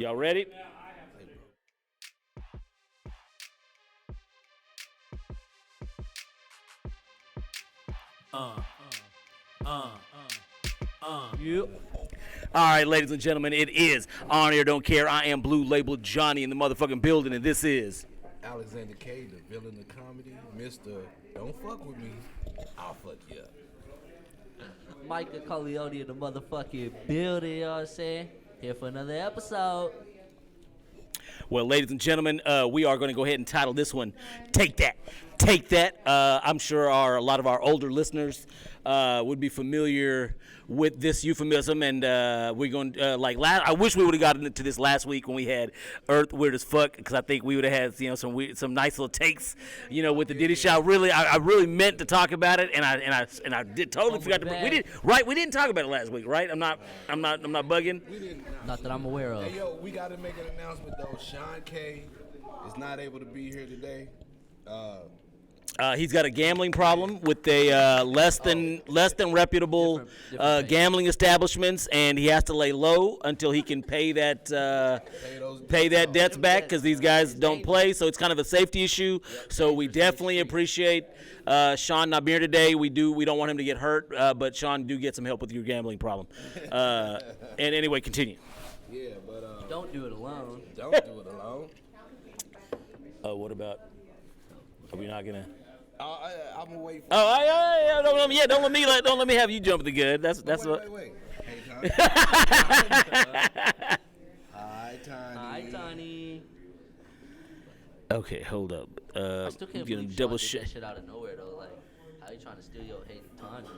Y'all ready? You. All right, ladies and gentlemen, it is On Air Don't Care. I am Blue Label Johnny in the motherfucking building, and this is Alexander K, the villain of comedy, Mr. Don't fuck with me, I'll fuck you up. Micah Corleone in the motherfucking building, you know what I'm saying? Here for another episode. Well, ladies and gentlemen, we are going to go ahead and title this one, Take That. Take That. I'm sure a lot of our older listeners would be familiar with this euphemism, and we're going to, I wish we would have gotten into this last week when we had Earth Weird as Fuck, because I think we would have had, some nice little takes, with the Diddy Show. I really meant to talk about it, and I did totally forgot to. We didn't talk about it last week, right? I'm not bugging. We didn't. Not that I'm aware of. Hey, yo, we got to make an announcement, though. Sean K is not able to be here today. He's got a gambling problem with a less than reputable different gambling establishments, and he has to lay low until he can pay that debts back, because these guys don't play. So it's kind of a safety issue. So we definitely appreciate Sean not being here today. We don't want him to get hurt, but Sean, do get some help with your gambling problem. And anyway, continue. Yeah, but Don't do it alone. don't do it alone. What about? Are we not gonna? I'm gonna wait. For Don't let me have you jump the gun. That's what. Wait. Hey, Tony. Hi, Tony. Hi, Tony. Okay, hold up. I still can't gonna believe double Sean did check. that shit out of nowhere, though. Like, how you trying to steal your hate Tony?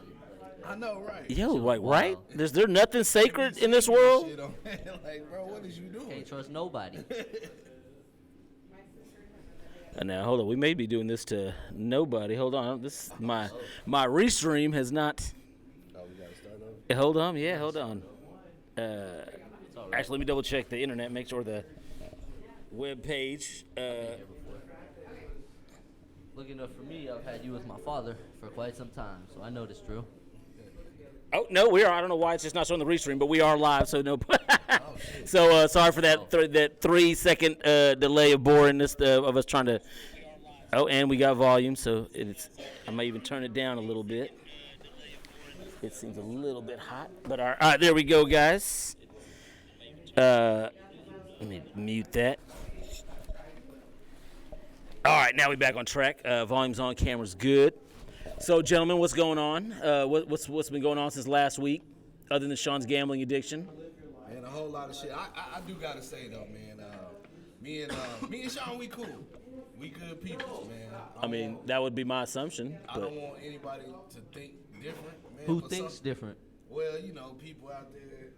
I know, right? Yo, like, Wow. right? Is there nothing sacred in this world? Shit on, like, bro, what is you doing? Can't trust nobody. Now, hold on. We may be doing this to nobody. Hold on. This my restream has not. Oh, we gotta start over. Hold on. Yeah, hold on. It's all right. Actually, let me double check the internet. Make sure the web page. Looking up for me, I've had you as my father for quite some time, so I know this, Drew. Oh no, we are. I don't know why it's just not showing the restream, but we are live, so no. So sorry for that that 3 second delay of boringness of us trying to. Oh, and we got volume, so it's. I might even turn it down a little bit. It seems a little bit hot, but all right, there we go, guys. Let me mute that. All right, now we're back on track. Volume's on, camera's good. So, gentlemen, what's going on? What's been going on since last week, other than Sean's gambling addiction? Man, a whole lot of shit. I do gotta say though, man. Me and Sean, we cool. We good people, man. I mean, that would be my assumption. I But don't want anybody to think different, man. Who but thinks some- different? Well, people out there,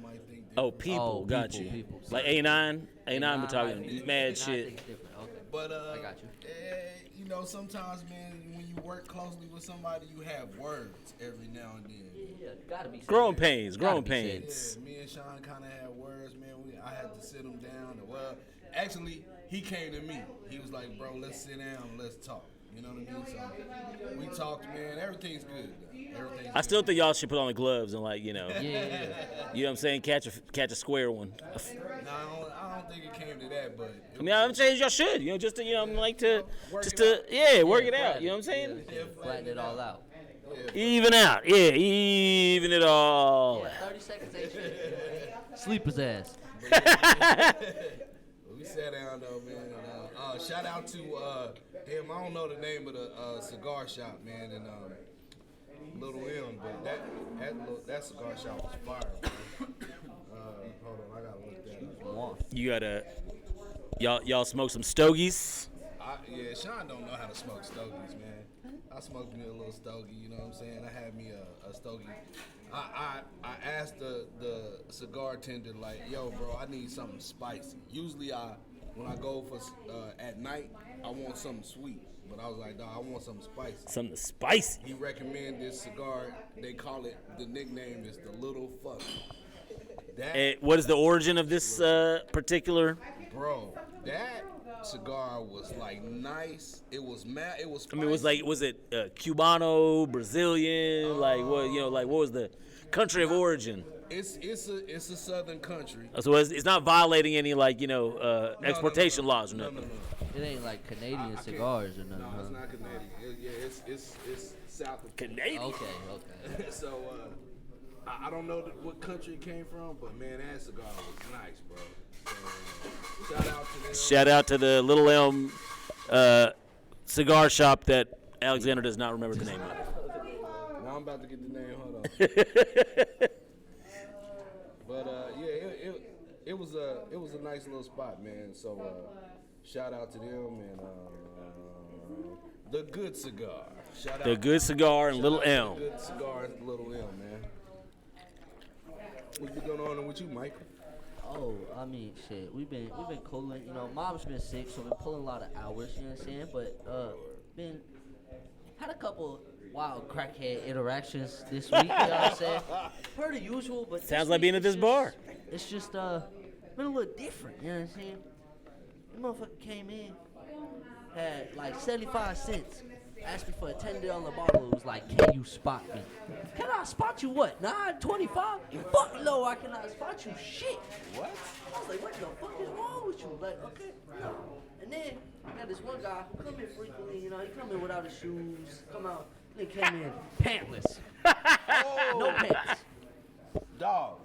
might think different. oh, people, got people, you. people. Like A9, we're Nah, talking I think- mad I shit. think it's different. Okay. But I got you. sometimes, man, when you work closely with somebody, you have words every now and then. Yeah, gotta be. Growing said. pains, Gotta growing be said. pains. Yeah, me and Sean kind of had words, man. I had to sit him down. Well, actually, he came to me. He was like, "Bro, let's sit down, and let's talk." You know what I mean? So we talked, man. Everything's good. Everything's I still good. think y'all should put on the gloves and Yeah. you know what I'm saying, catch a square one. No, I don't think it came to that, but I mean, I'm saying y'all should, just to, work it out. You know what I'm saying? Flatten it all out. Even out, even it all. Yeah, 30 seconds ain't shit. Sleep his ass. We sat down though, man. And, shout out to damn, I don't know the name of the cigar shop, man, and Little M, but that cigar shop was fire, man. Hold on, I gotta look that up. You gotta, y'all smoke some stogies. Yeah, Sean don't know how to smoke stogies, man. I smoked me a little stogie, you know what I'm saying? I had me a stogie. I asked the cigar tender, like, yo, bro, I need something spicy. Usually when I go for at night, I want something sweet. But I was like, dawg, I want something spicy. Something spicy. He recommended this cigar. They call it, the nickname is the Little Fuck. What is the origin of this particular? Bro, that cigar was like nice. It was mad. It was spicy. I mean, was it Cubano, Brazilian? Like what? What was the country of origin? it's a southern country. So it's not violating any exportation laws or No, nothing. It ain't like Canadian I can't- cigars or nothing. No, it's huh? not Canadian. It's south of Canadian. Okay. So I don't know what country it came from, but man, that cigar was nice, bro. So, shout out to them. Shout out to the Little Elm cigar shop that Alexander does not remember the name of. Now I'm about to get the name. Hold on. But yeah, it was a nice little spot, man. So shout out to them and the Good Cigar. Shout The out Good Cigar and Little shout out to Elm. the Good Cigar and Little Elm, man. What's been going on with you, Michael? Oh, I mean, shit. We've been cooling. You know, mom's been sick, so we're pulling a lot of hours. You know what I'm saying? But had a couple wild crackhead interactions this week. You know what I'm saying? Per the usual, but Sounds this like week being at it's this just- bar. It's just been a little different. You know what I'm saying? The motherfucker came in, had like 75 cents. Asked me for a $10 bottle. It was like, can you spot me? Can I spot you what? 9.25? Fuck no, I cannot spot you shit. What? I was like, what the fuck is wrong with you? Like, okay, no. And then I got this one guy who come in frequently, you know, he come in without his shoes, come out, and he came in pantless. No pants. Dog,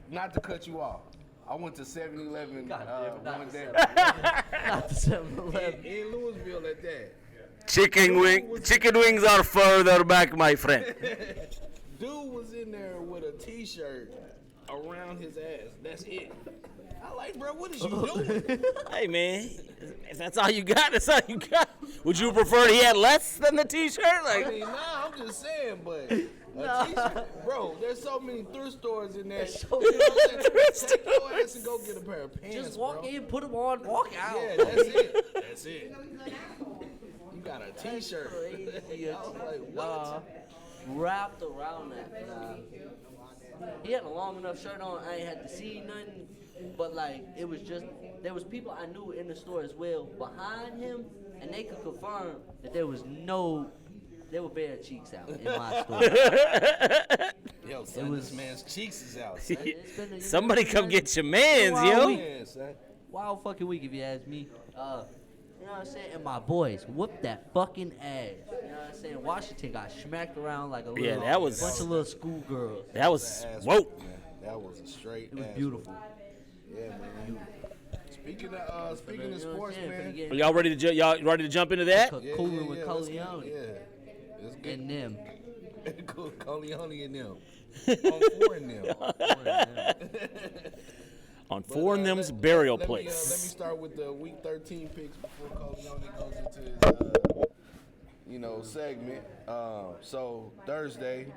not to cut you off. I went to 7-Eleven God damn it, not one the day 7-Eleven. Not the 7-Eleven. in Louisville at that. Chicken wings are further back, my friend. Dude was in there with a T-shirt around his ass. That's it. I like, bro, what is you doing? Hey man, if that's all you got, that's all you got. Would you prefer he had less than the T-shirt? I Like, mean, nah, I'm just saying, but a T-shirt, bro. There's so many thrift stores in there. So You know what I'm saying? Thrift Take your ass and go get a pair of pants, Just walk bro. in, put them on, walk out. Yeah, that's it. That's it. You got a T-shirt. Crazy. I was like, what? Wrapped around that. He had a long enough shirt on. I ain't had to see nothing. But like, it was just, there was people I knew in the store as well behind him, and they could confirm that there were bare cheeks out in my store. Yo, son, this man's cheeks is out, son. It's been a- somebody come get your mans, Wild yo. week. Yeah, son. Wild fucking week if you ask me. You know what I'm saying? And my boys whooped that fucking ass. You know what I'm saying? Washington got smacked around like a little, Yeah, that was- bunch of little schoolgirls. That was Ass whoa. whooping, man. That was a straight. It was ass beautiful. whooping. Yeah, man. Speaking of You know what sports, I'm saying? man. Finna get Are y'all ready to y'all ready to jump into that? cooling with let's get it. Corleone Yeah, let's get and them. Cool, Corleone and them. On 4 and them. On But, Four and let- them's let- burial let me, place. let me start with the week 13 picks before Corleone goes into his, segment. So Thursday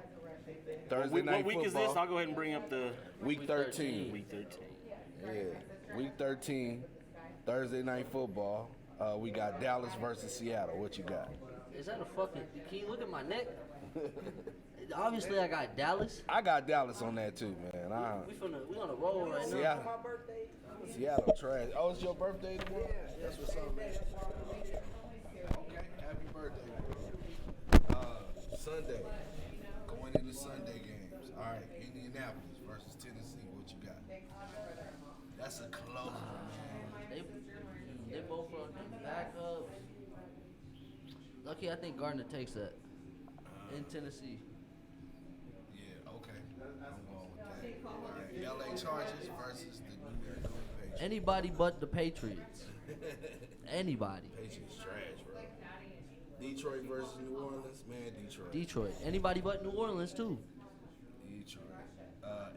night football. go ahead and bring up the Week 13. week 13. Yeah, week 13, Thursday night football. We got Dallas versus Seattle. What you got? Is that a fucking? Can you look at my neck? Obviously, I got Dallas. I got Dallas on that too, man. We on a roll right now. Seattle. Seattle trash. Oh, it's your birthday tomorrow? That's what's up, man. Okay, happy birthday, bro. Sunday. Going into Sunday games. All right, Indianapolis versus Tennessee. What you got? That's a close one, man. They both are backups. Lucky, I think Gardner takes that in Tennessee. Yeah, okay. I'm going with that. All right, LA Chargers versus the New York Patriots. Anybody but the Patriots. Anybody. Patriots trash, bro. Detroit versus New Orleans, man. Detroit. Detroit. Anybody but New Orleans too. Detroit.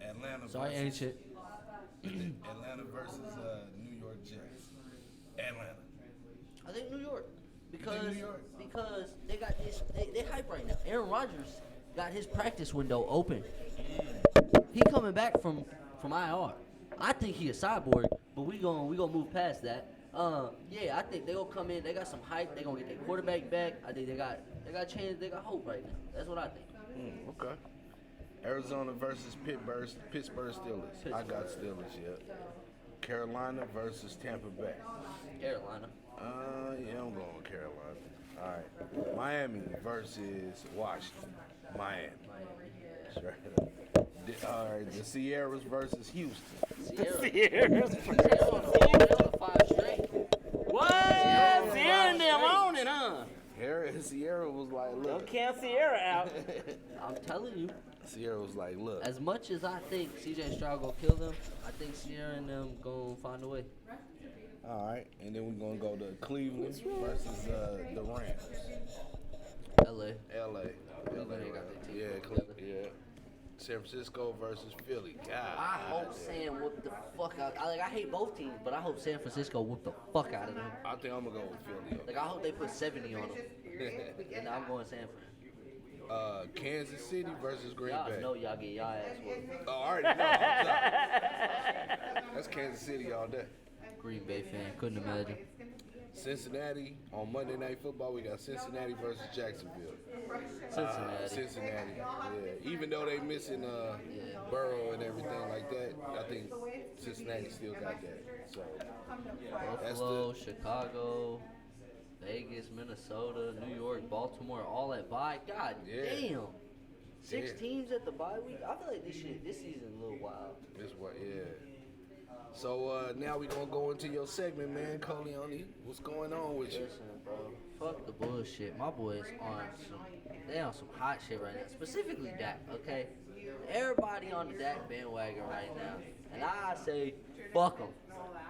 Atlanta. Sorry, versus, ain't shit. Atlanta versus New York Jets. Atlanta. I think New York. Because New York? because they got this they hype right now. Aaron Rodgers got his practice window open. He coming back from IR. I think he a cyborg, but we gonna move past that. Yeah, I think they gonna come in. They got some hype. They gonna get their quarterback back. I think they got chance. They got hope right now. That's what I think. Okay. Arizona versus Pittsburgh Steelers. I got Steelers, yeah. Carolina versus Tampa Bay. Carolina. Yeah, I'm going with Carolina. All right. Miami versus Washington. Miami. Straight up. All right, the Sierras versus Houston. Sierra's They're on a 5 straight. what? Sierra Sierra and them straight. on it, huh? Sierra was like, Don't look. count Sierra out. I'm telling you, Sierra was like, look. as much as I think CJ Stroud gonna kill them, I think Sierra and them gonna find a way. All right, and then we're gonna go to Cleveland versus the Rams. LA. L.A. Cleveland ain't got their team Yeah, together. yeah. San Francisco versus Philly. God. I hope Sam whoop the fuck out. I hate both teams, but I hope San Francisco whoop the fuck out of them. I think I'm gonna go with Philly. Like, I hope they put 70 on them. And I'm going San Fran. Kansas City versus Green Y'all Bay. know y'all get y'all ass whooped. Oh, I already know. That's Kansas City all day. Green Bay fan, couldn't imagine. Cincinnati on Monday Night Football. We got Cincinnati versus Jacksonville. Cincinnati. Cincinnati. Yeah. Even though they missing Burrow and everything like that, I think Cincinnati still got that. So that's Buffalo, Chicago, Vegas, Minnesota, New York, Baltimore, all at bye. God Yeah. damn. Six Yeah. teams at the bye week. I feel like this season a little wild. this what. Yeah. So now we gonna go into your segment, man. Coleone, what's going on with you? Listen, bro. Fuck the bullshit. My boys they on some hot shit right now. Specifically Dak, okay? Everybody on the Dak bandwagon right now. And I say, fuck them.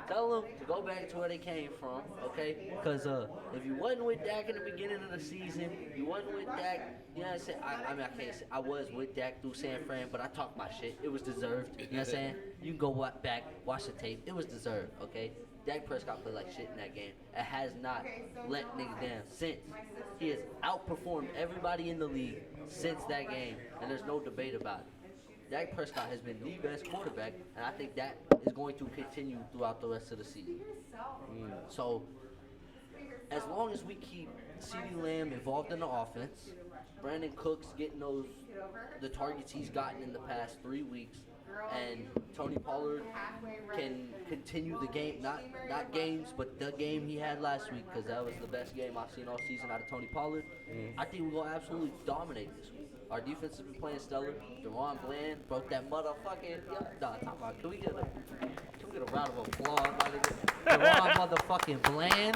Tell them to go back to where they came from, okay? Because if you wasn't with Dak in the beginning of the season, you wasn't with Dak, you know what I'm saying? I can't say I was with Dak through San Fran, but I talked my shit. It was deserved. You know what I'm saying? You can go back, watch the tape. It was deserved, okay? Dak Prescott played like shit in that game. It has not let niggas down since. He has outperformed everybody in the league since that game, and there's no debate about it. Dak Prescott has been the best quarterback, and I think that is going to continue throughout the rest of the season. So, as long as we keep CeeDee Lamb involved in the offense, Brandon Cooks getting the targets he's gotten in the past 3 weeks, and Tony Pollard can continue the game, not games, but the game he had last week, because that was the best game I've seen all season out of Tony Pollard. I think we're going to absolutely dominate this week. Our defense has been playing stellar. Deron Bland broke that motherfucking. Can we get a round of applause, my nigga? Deron motherfucking Bland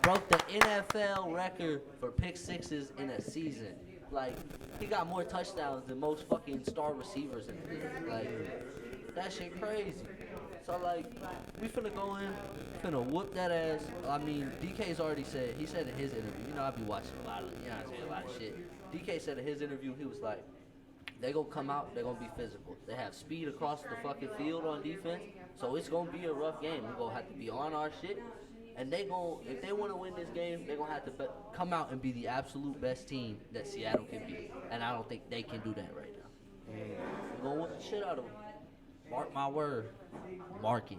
broke the NFL record for pick sixes in a season. Like, he got more touchdowns than most fucking star receivers in the league. Like, that shit crazy. So, like, we finna go in, finna whoop that ass. I mean, DK's already said, he said in his interview, you know, I be watching a lot of shit. DK said in his interview, he was like, they gonna come out, they gonna be physical. They have speed across the fucking field on defense, so it's gonna be a rough game. We're gonna have to be on our shit. And if they want to win this game, they're going to have to come out and be the absolute best team that Seattle can be. And I don't think they can do that right now. We're going to whoop the shit out of them. Mark my word. Mark it.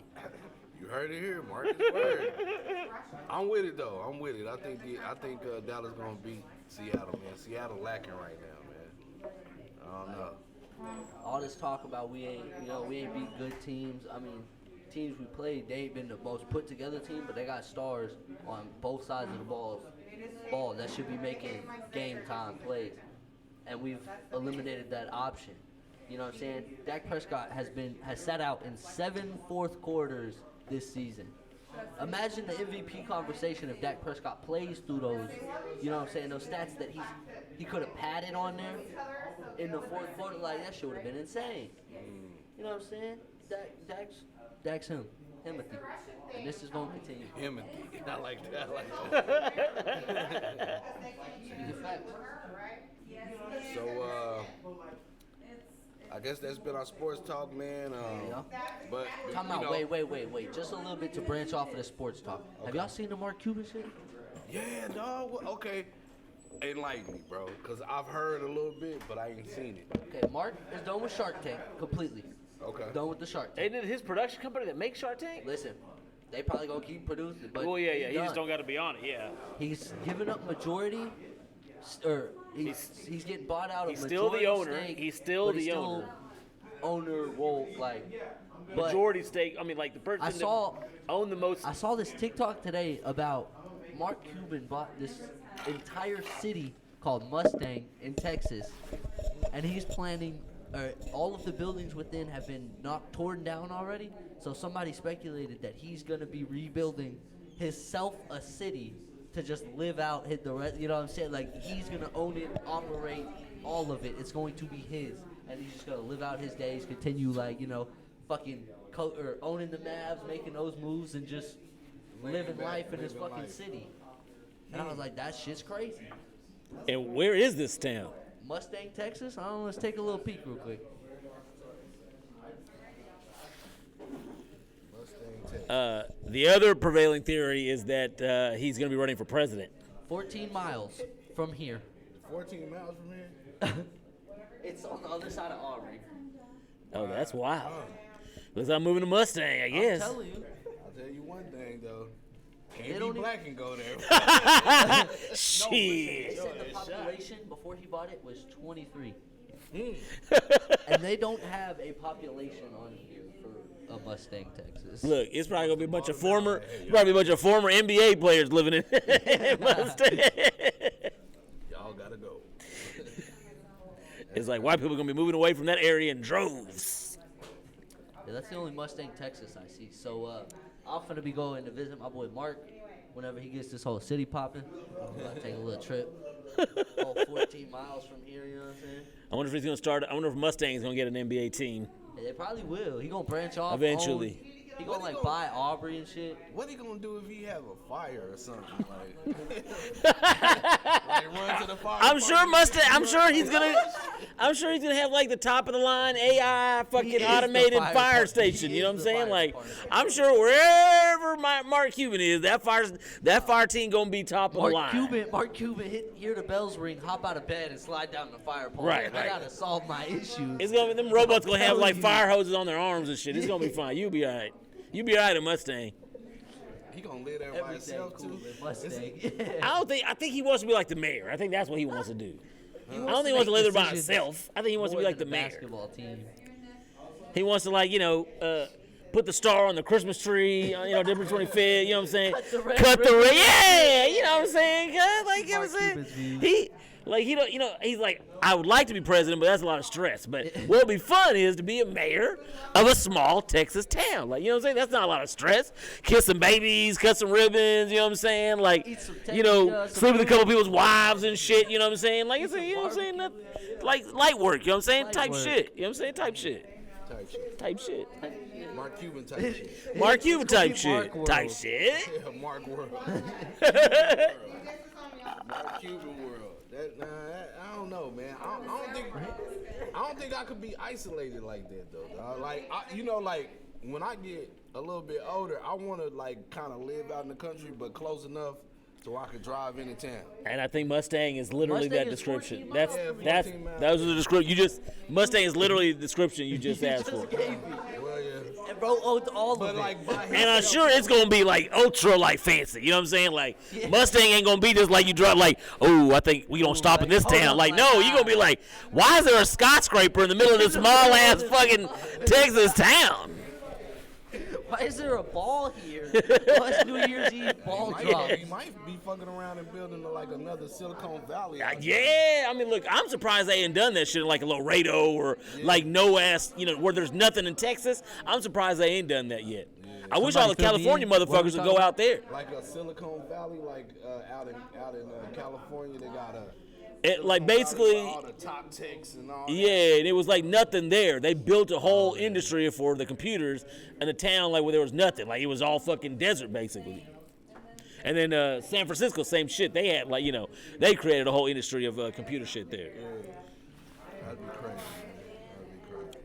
You heard it here, Marcus. Word. I'm with it though. I'm with it. I think Dallas gonna beat Seattle, man. Seattle lacking right now, man. I don't know. All this talk about we ain't beat good teams. I mean, teams we played, they ain't been the most put together team, but they got stars on both sides of the ball that should be making game time plays. And we've eliminated that option. You know what I'm saying? Dak Prescott has sat out in 7 fourth quarters this season. Imagine the MVP conversation if Dak Prescott plays through those, you know what I'm saying, those stats that he could have padded on there in the fourth quarter. Like, that shit would have been insane. You know what I'm saying? Dak's him. Timothy. And this is going to continue. Timothy. I like that. I like that. Speaking facts. So, I guess that's been our sports talk, man. But Time out. Wait. Just a little bit to branch off of the sports talk. Okay. Have y'all seen the Mark Cuban shit? Yeah, dog. Okay. Enlighten me, bro. Because I've heard a little bit, but I ain't seen it. Okay, Mark is done with Shark Tank completely. Okay. Done with the Shark Tank. Ain't it his production company that makes Shark Tank? Listen, they probably gonna keep producing, but Well, yeah. He done. just don't got to be on it. Yeah. He's giving up majority, or he's getting bought out of He's still the majority owner. stake, He's still but the he's owner. Owner role, like. But Majority stake. I mean, like the person that owned the most. I saw this TikTok today about Mark Cuban bought this entire city called Mustang in Texas, and he's planning all of the buildings within have been torn down already. So somebody speculated that he's gonna be rebuilding himself a city to just live out the rest. You know what I'm saying? Like he's gonna own it, operate all of it. It's going to be his, and he's just gonna live out his days, continue fucking or owning the Mavs, making those moves, and just living life in his fucking city. And I was like, that shit's crazy. And where is this town? Mustang, Texas? I don't know. Let's take a little peek real quick. The other prevailing theory is that he's going to be running for president. 14 miles from here. 14 miles from here? It's on the other side of Aubrey. Oh, that's wild. Looks like I'm moving to Mustang, I guess. I'm telling you. I'll tell you one thing, though. They Can't don't be black and go there. Shit. They said the population before he bought it was 23. And they don't have a population on here for a Mustang, Texas. Look, it's probably gonna be a bunch of former NBA players living in Mustang. Y'all gotta go. It's like white people are gonna be moving away from that area in droves. Yeah, that's the only Mustang, Texas I see. So I'm gonna be going to visit my boy Mark whenever he gets this whole city popping. I'm gonna take a little trip. All 14 miles from here, you know what I'm saying? I wonder if he's gonna start. I wonder if Mustang's gonna get an NBA team. Yeah, they probably will. He gonna branch off Eventually. He gonna buy Aubrey and shit. What he gonna do if he have a fire or something? Like run to the fire. I'm sure Mustang. I'm sure he's gonna have like the top of the line AI He fucking is the automated fire fire department. station. He You know what is I'm the saying? fire Like, department. I'm sure wherever Mark Cuban is, that fire team gonna be top of the line. Mark Cuban hear the bells ring, hop out of bed, and slide down the fire pole. Right, I right. gotta solve my issues. It's gonna be them robots gonna have telling like you. fire hoses on their arms and shit. It's gonna be fine. You'll be alright. You'll be alright in Mustang. He gonna live there by Everything himself cool too. with Mustang. I think he wants to be like the mayor. I think that's what he wants to do. I don't think he wants to live there by himself. I think he wants to be like the mayor. Basketball team. He wants to put the star on the Christmas tree, December 25th, you know what I'm saying? Cut the red Cut the ribbon. red, yeah, you know what I'm saying? Like, you know what I'm Mark saying? Cuban's view. He's like, I would like to be president, but that's a lot of stress. But what would be fun is to be a mayor of a small Texas town. Like, you know what I'm saying? That's not a lot of stress. Kiss some babies, cut some ribbons, you know what I'm saying? Like, Eat some some sleep with a food. couple people's wives and shit, you know what I'm saying? Like, Eat some you know what I'm saying? barbecue, Like, light work, you know what I'm saying? Light Type work. shit, you know what I'm saying? Type shit. Type shit. Mark Cuban type shit. Mark Cuban It's gonna type be shit. Mark World. Type shit. Yeah, Mark World. Mark Cuban world. I don't know, man. I don't think I could be isolated like that though. dog. Like when I get a little bit older, I want to like kind of live out in the country, but close enough so I could drive into town. And I think Mustang is literally Mustang that is description. 14 That's miles. Yeah, that's 14 miles. that was the description. Mustang is literally the description you just asked for. Gave me. Well, yeah. And bro owed all But of it. like, by And I'm sure it's gonna be like ultra like fancy. You know what I'm saying? Like Yeah. Mustang ain't gonna be just like you drive like, oh, I think we gonna stop in this hold town. up, Like, my no, God. you gonna be like, why is there a skyscraper in the middle of this small ass fucking Texas town? Why is there a ball here? Why is New Year's Eve ball drop? You might be fucking around and building like another Silicon Valley. Yeah, I mean, look, I'm surprised they ain't done that shit in like a Laredo or like no ass, where there's nothing in Texas. I'm surprised they ain't done that yet. I wish all the Somebody fill me California in. What are motherfuckers we would go talking out there. Like a Silicon Valley, like out in California, they got a Like basically, all the top techs and all. yeah, and it was like nothing there. They built a whole industry for the computers in a town like where there was nothing. Like it was all fucking desert basically. And then San Francisco, same shit. They had they created a whole industry of computer shit there. That'd be crazy. That'd be crazy.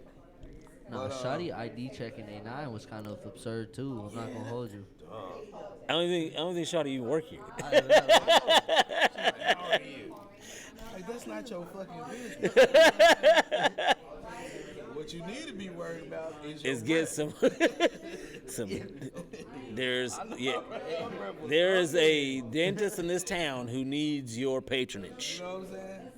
No, Shotty ID checking A9 was kind of absurd too. I'm not gonna hold you. I don't think Shawty even work here. How are you? Like that's not your fucking business. What you need to be worried about is your Is get rep. some there is a dentist in this town who needs your patronage. You know what I'm saying?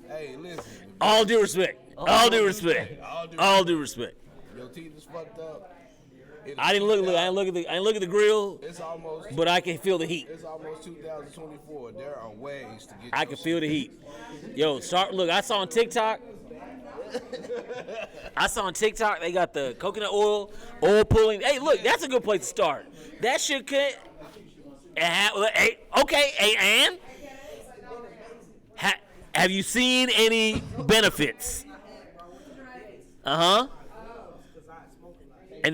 Hey, listen. All due respect. All due respect. All due respect. Your teeth is fucked up. I didn't look at the grill, It's almost. but I can feel the heat. It's almost 2024. There are ways to get. I can feel the heat. Yo, I saw on TikTok I saw on TikTok they got the coconut oil pulling. Hey, look, that's a good place to start. That shit could. Hey, okay, hey, and have you seen any benefits? And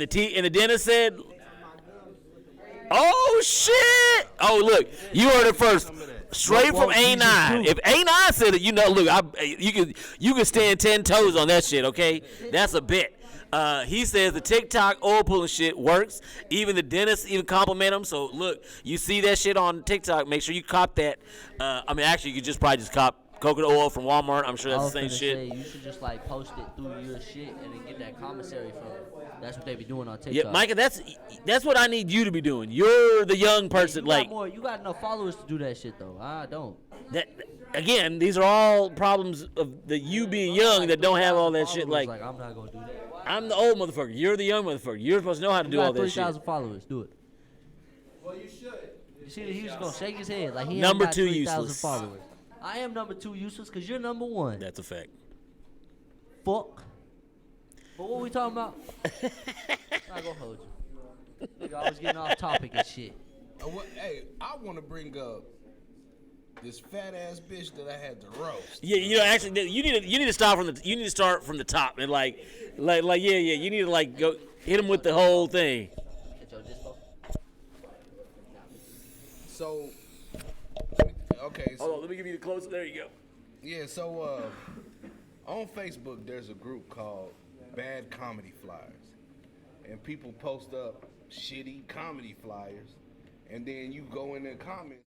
the dentist said, "Oh shit! Oh look, you heard it first, straight from A9. If A9 said it, you know, look, you can stand 10 toes on that shit. Okay, that's a bet." He says the TikTok oil pulling shit works. Even the dentists even compliment him. So look, you see that shit on TikTok, make sure you cop that. I mean, actually, you could probably just cop coconut oil from Walmart. I'm sure that's the same shit. Say, you should just like post it through your shit and then get that commissary from it. That's what they be doing on TikTok. Yeah, Micah, that's what I need you to be doing. You're the young person, you got enough followers to do that shit though. I don't. That. Again, these are all problems of the you being young that don't have all that shit. Like I'm not gonna do that. I'm the old motherfucker. You're the young motherfucker. You're supposed to know how to do all that shit. 3,000 followers. Do it. Well, you should. You see that he was gonna shake his head like he Number ain't got 2 3,000 useless. followers. I am number 2 useless because you're number 1. That's a fact. Fuck. But what we talking about? Not gonna hold you. Nigga, I was getting off topic and shit. Hey, I want to bring up this fat ass bitch that I had to roast. Yeah, you know, actually, you need to start from the top and like yeah, you need to like go hit him with the whole thing. So, okay. So, Hold on, let me give you the close. There you go. yeah, so on Facebook there's a group called Bad Comedy Flyers, and people post up shitty comedy flyers, and then you go in the comments.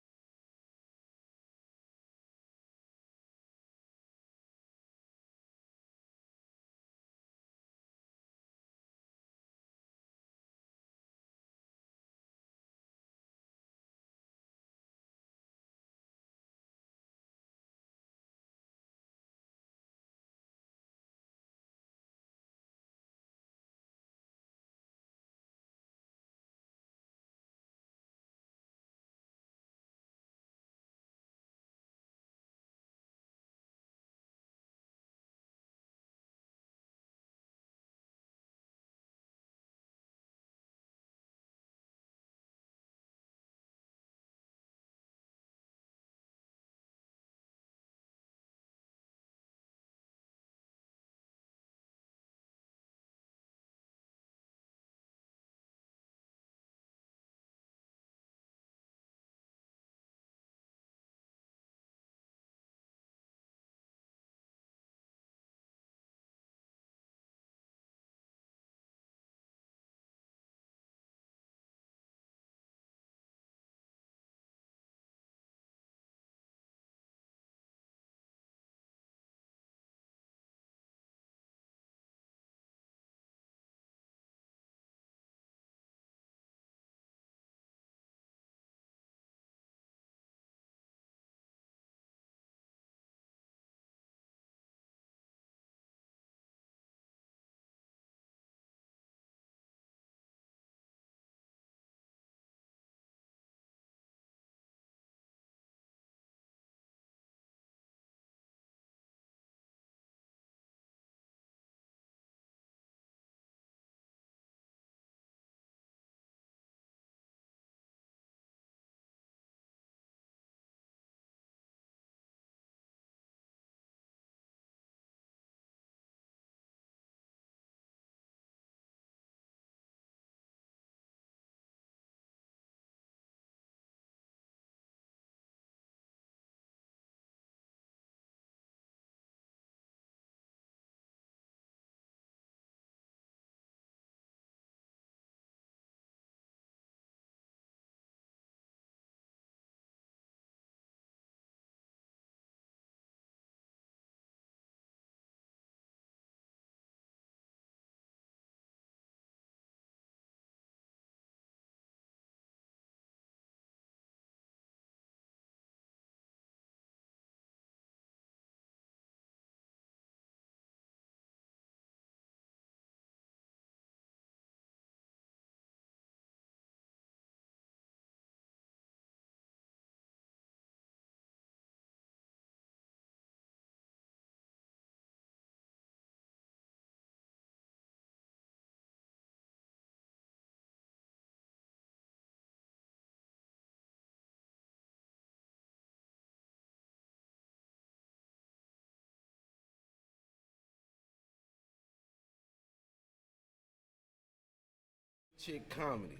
Chick comedy,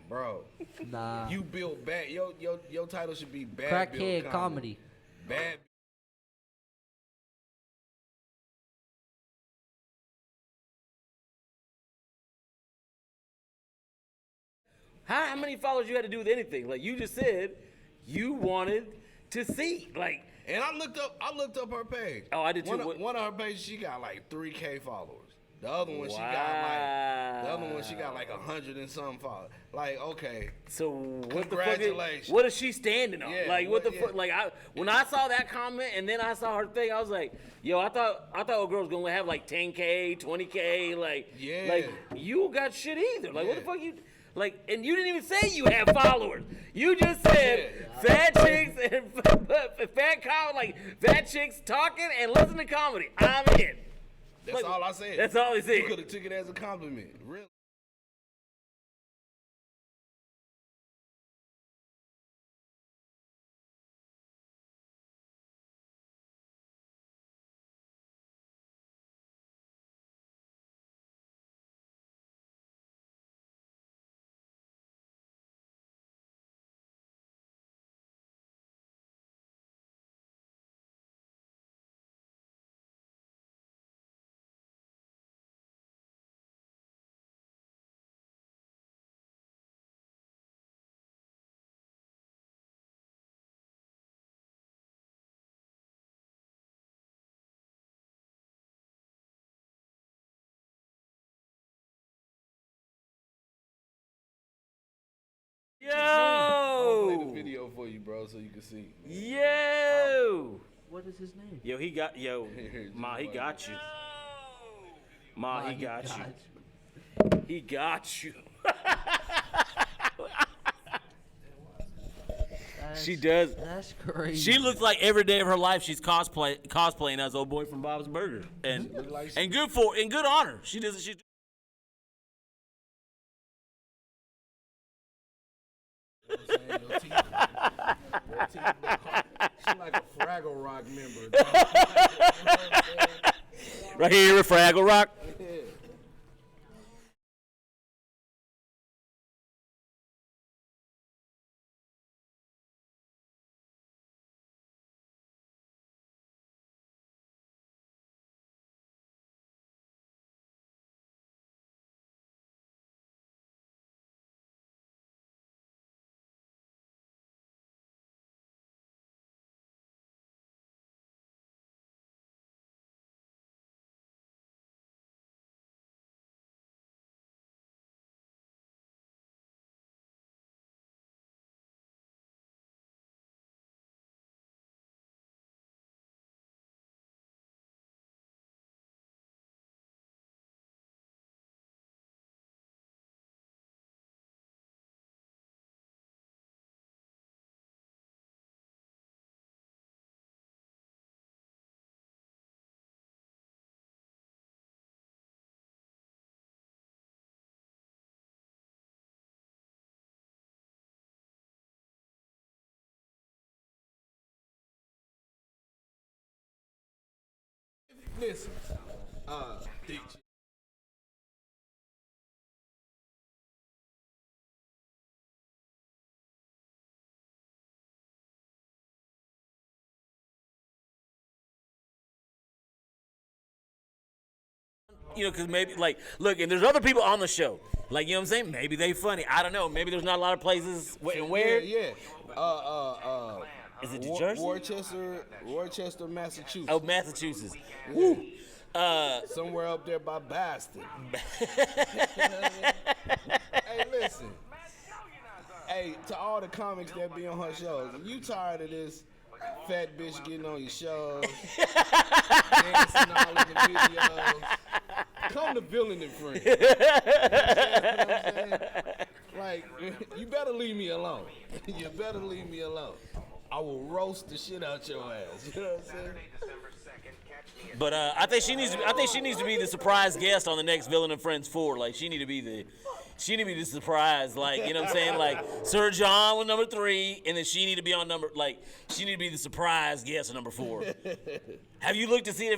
bro. Nah. You build bad. Your title should be bad. Crackhead build comedy. Bad. How many followers you had to do with anything? Like you just said, you wanted to see. Like, And I looked up her page. Oh, I did too. One of her pages, she got like 3K followers. The other one, she got like 100 and some followers. Like, okay. so what the fuck? Congratulations. What is she standing on? Yeah, like, what the yeah. fuck? Like, when I saw that comment and then I saw her thing, I was like, yo, I thought a girl was gonna have like 10K, 20K, like, Yeah. like you got shit either. Like, what the Yeah. fuck you? Like, and you didn't even say you have followers. You just said fat chicks and fat chicks talking and listen to comedy. I'm in. That's all I said. That's all he said. You could have took it as a compliment. Really. I'll play the Yo, video for you, bro, so you can see. yo. What is his name? Yo, he got Ma, he got you. Ma, he got you. He got you. She does. That's crazy. She looks like every day of her life she's cosplaying as old boy from Bob's Burger, and good honor. She does. She. Your teeth she like a Fraggle Rock member. Right here with Fraggle Rock. Yeah. Listen, DJ. You know, because maybe, like, look, and there's other people on the show. Like, you know what I'm saying? Maybe they funny. I don't know. Maybe there's not a lot of places where. Yeah. Is it New Jersey? Rochester, Massachusetts. Oh, Massachusetts. Yeah. Woo. Somewhere up there by Boston. Hey, listen. Hey, to all the comics that be on her shows, if you tired of this fat bitch getting on your shows, dancing all in the videos, come to Villain and Friends. You know what I'm saying? Like, you better leave me alone. You better leave me alone. I will roast the shit out your ass. You know what I'm saying? But I think she needs to be the surprise guest on the next Villain and Friends 4. Like, she need to be the surprise. Like, you know what I'm saying? Like, Sir John was number 3, and then she need to be on she need to be the surprise guest on number 4. Have you looked to see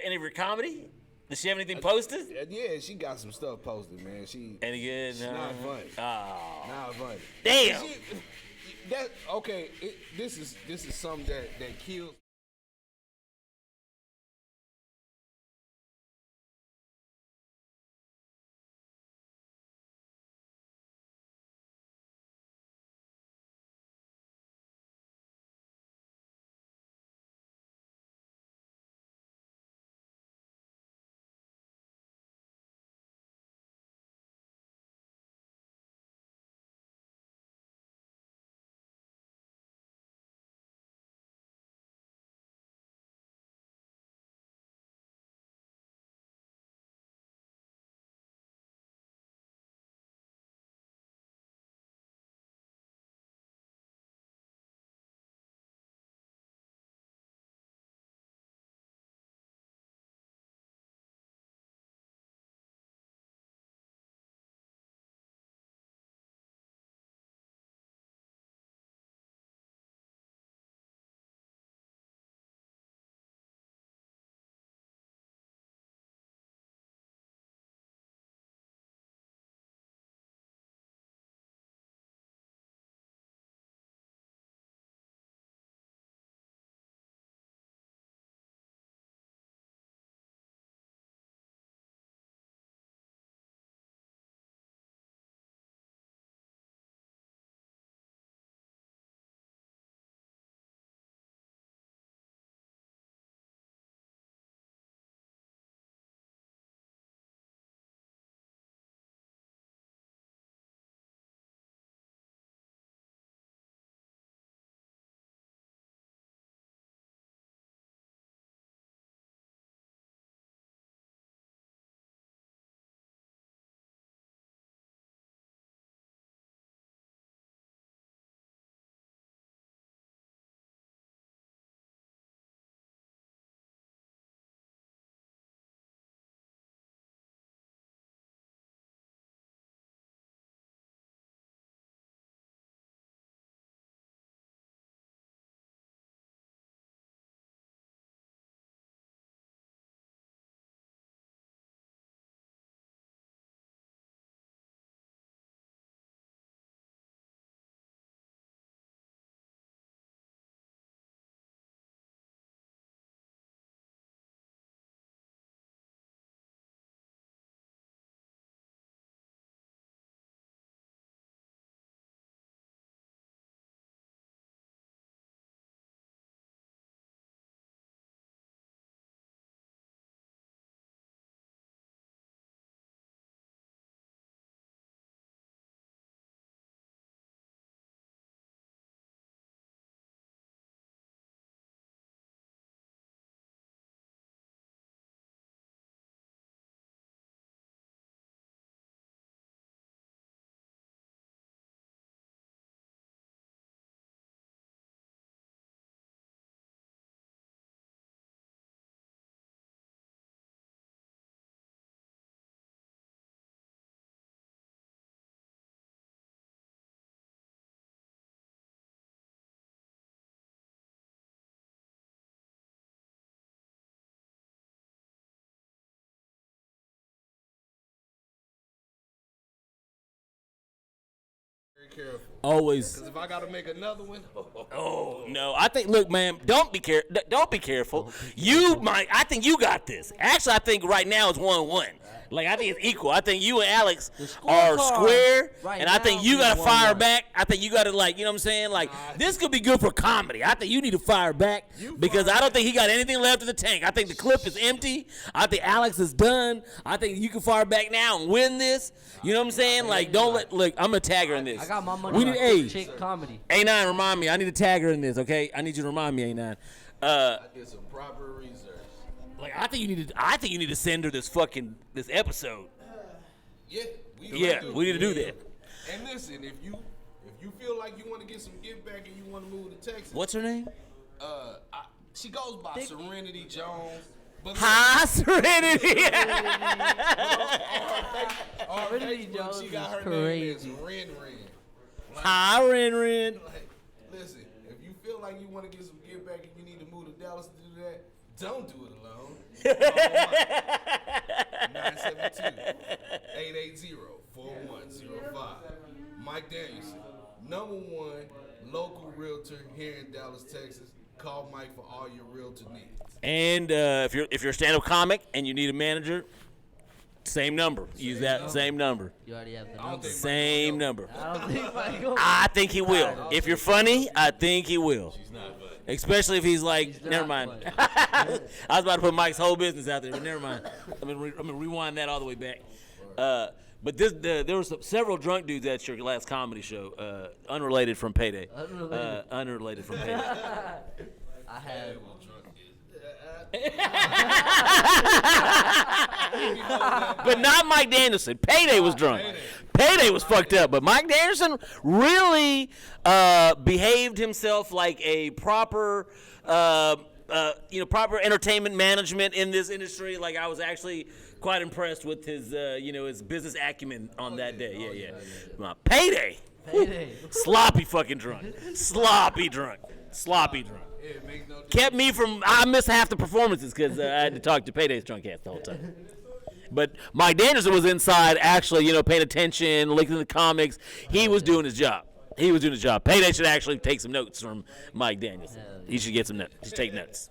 any of her comedy? Does she have anything posted? Yeah, she got some stuff posted, man. Any good? She's not funny. Oh. Not funny. Damn. This is something that kills. Very careful. Always. Because if I gotta make another one, Oh no! I think. Look, man. Don't be careful. You might. I think you got this. Actually, I think right now it's 1-1. Like I think it's equal. I think you and Alex are square, right and I think now you gotta is fire 1-1. back. I think you gotta like, you know what I'm saying? Like this could be good for comedy. I think you need to fire back because I don't think he got anything left in the tank. I think the clip is empty. I think Alex is done. I think you can fire back now and win this. You know what I'm saying? Like don't let. Look, I'm gonna tag her in this. I got my money We on need a chick comedy. A9. Remind me. I need to tag her in this. Okay. I need you to remind me, A9. I did some proper research. Like I think you need to send her this episode. Yeah, We need to do that. And listen, if you feel like you want to get some give back and you want to move to Texas, What's her name? she goes by Serenity Jones. But Hi, Serenity. on Serenity Facebook, Jones she got is her name crazy. as Ren Ren. Hi, Ren. Like, listen, if you feel like you want to get some give back and you need to move to Dallas to do that, don't do it alone. 972-880-4105. Mike Danielson, #1 local realtor here in Dallas, Texas. Call Mike for all your realtor needs. And if you're a stand-up comic and you need a manager, same number. Use that same number. You already have the I don't number. think Same number. I don't think Michael. I think he will. If you're funny, I think he will. She's not funny. Especially if he's like, He's never not mind. funny. I was about to put Mike's whole business out there, but never mind. I'm gonna rewind that all the way back. But there were several drunk dudes at your last comedy show, unrelated from Payday. Unrelated from Payday. I had. But not Mike Danielson. Payday was drunk. Payday was fucked up. But Mike Danielson really behaved himself like a proper, proper entertainment management in this industry. Like I was actually quite impressed with his, his business acumen on that day. Yeah. Payday. Sloppy fucking drunk. Sloppy drunk. It makes no difference. Kept me from. I missed half the performances because I had to talk to Payday's drunk ass the whole time. But Mike Danielson was inside, actually, paying attention, looking at the comics. He was doing his job. Payday should actually take some notes from Mike Danielson. He should get some notes. He should take notes.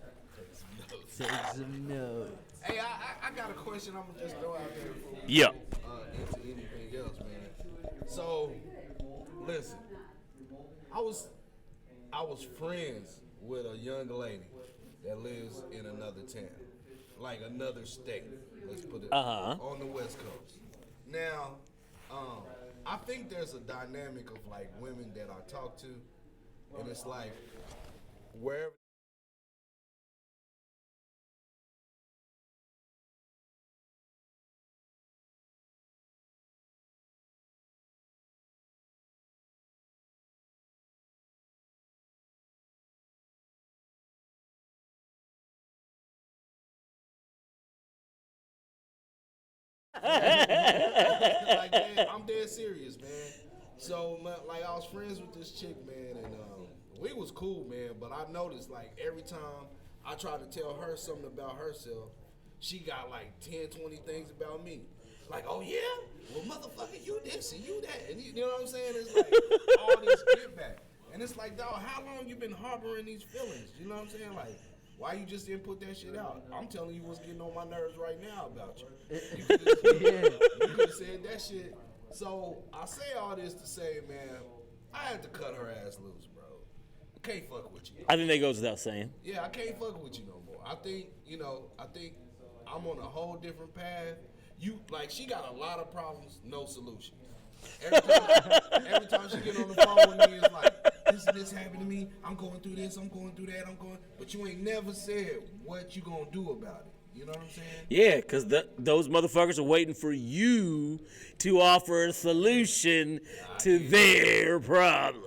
Take some notes. Hey, I got a question I'm going to just throw out there before we Yeah. into anything else, man. So, listen. I was friends with a young lady that lives in another town, like another state. Let's put it on the West Coast. Now, I think there's a dynamic of like women that I talk to, and it's like wherever. Like, man, I'm dead serious, man. So, like, I was friends with this chick, man, and we was cool, man. But I noticed, like, every time I tried to tell her something about herself, she got like 10, 20 things about me. Like, oh yeah, well, motherfucker, you this and you that, and you know what I'm saying? It's like all this get back, and it's like, dog, how long you been harboring these feelings? You know what I'm saying? Like, why you just didn't put that shit out? I'm telling you what's getting on my nerves right now about you. You could have said that shit. So I say all this to say, man, I had to cut her ass loose, bro. I can't fuck with you. I think that goes without saying. Yeah, I can't fuck with you no more. I think I'm on a whole different path. She got a lot of problems, no solutions. Every time she get on the phone with me, it's like, this happened to me. I'm going through this. I'm going through that. But you ain't never said what you gonna do about it. You know what I'm saying? Yeah, because those motherfuckers are waiting for you to offer a solution to their problem.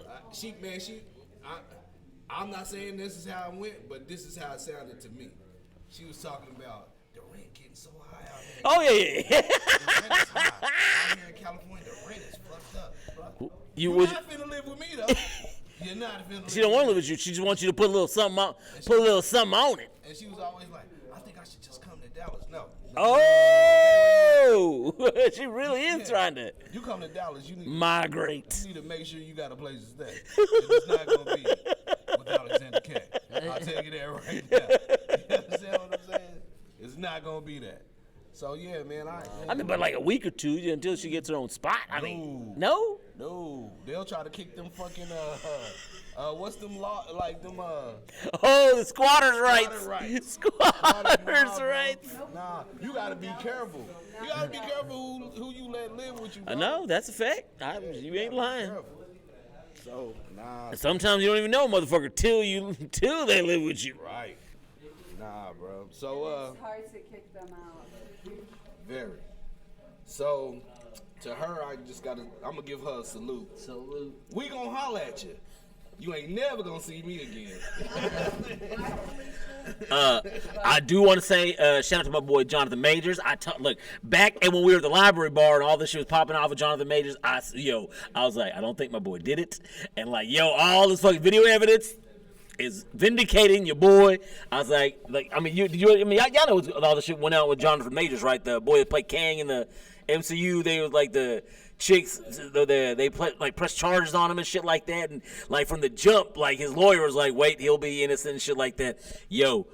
I'm not saying this is how it went, but this is how it sounded to me. She was talking about the rent getting so high out here. Oh, yeah. The rent is high. Out here in California, the rent is fucked up. Bro. You're not finna live with me, though. You're not finna live She don't want to live me. with you. She just wants you to put a little something on it. And she was always like, I think I should just come to Dallas. No. Oh, she really is trying to You come to Dallas, you need migrate. You need to make sure you got a place to stay. It's not gonna be with Alexander K. I'll tell you that right now. You understand what I'm saying? It's not gonna be that. So yeah, man, I mean, but like a week or two until she gets her own spot. I mean, no. No, they'll try to kick them fucking what's them law like them Oh, the squatters' rights. rights. Squatters' rights. Nah, you gotta be careful. You gotta be careful who you let live with you. I bro. know, that's a fact. You ain't lying. Careful. So nah, And sometimes you don't even know a motherfucker till they live with you. right. Nah, bro. So It's hard to kick them out. very. So to her, I'm gonna give her a salute. Salute. We gonna holler at you. You ain't never gonna see me again. I do want to say shout out to my boy Jonathan Majors. Look back and when we were at the library bar and all this shit was popping off of Jonathan Majors. I was like, I don't think my boy did it, and like, all this fucking video evidence. is vindicating your boy. I was like, I mean, y'all know all the shit went out with Jonathan Majors, right? The boy that played Kang in the MCU. They was like the chicks, they press charges on him and shit like that, and like from the jump, like his lawyer was like, wait, he'll be innocent and shit like that. Yo,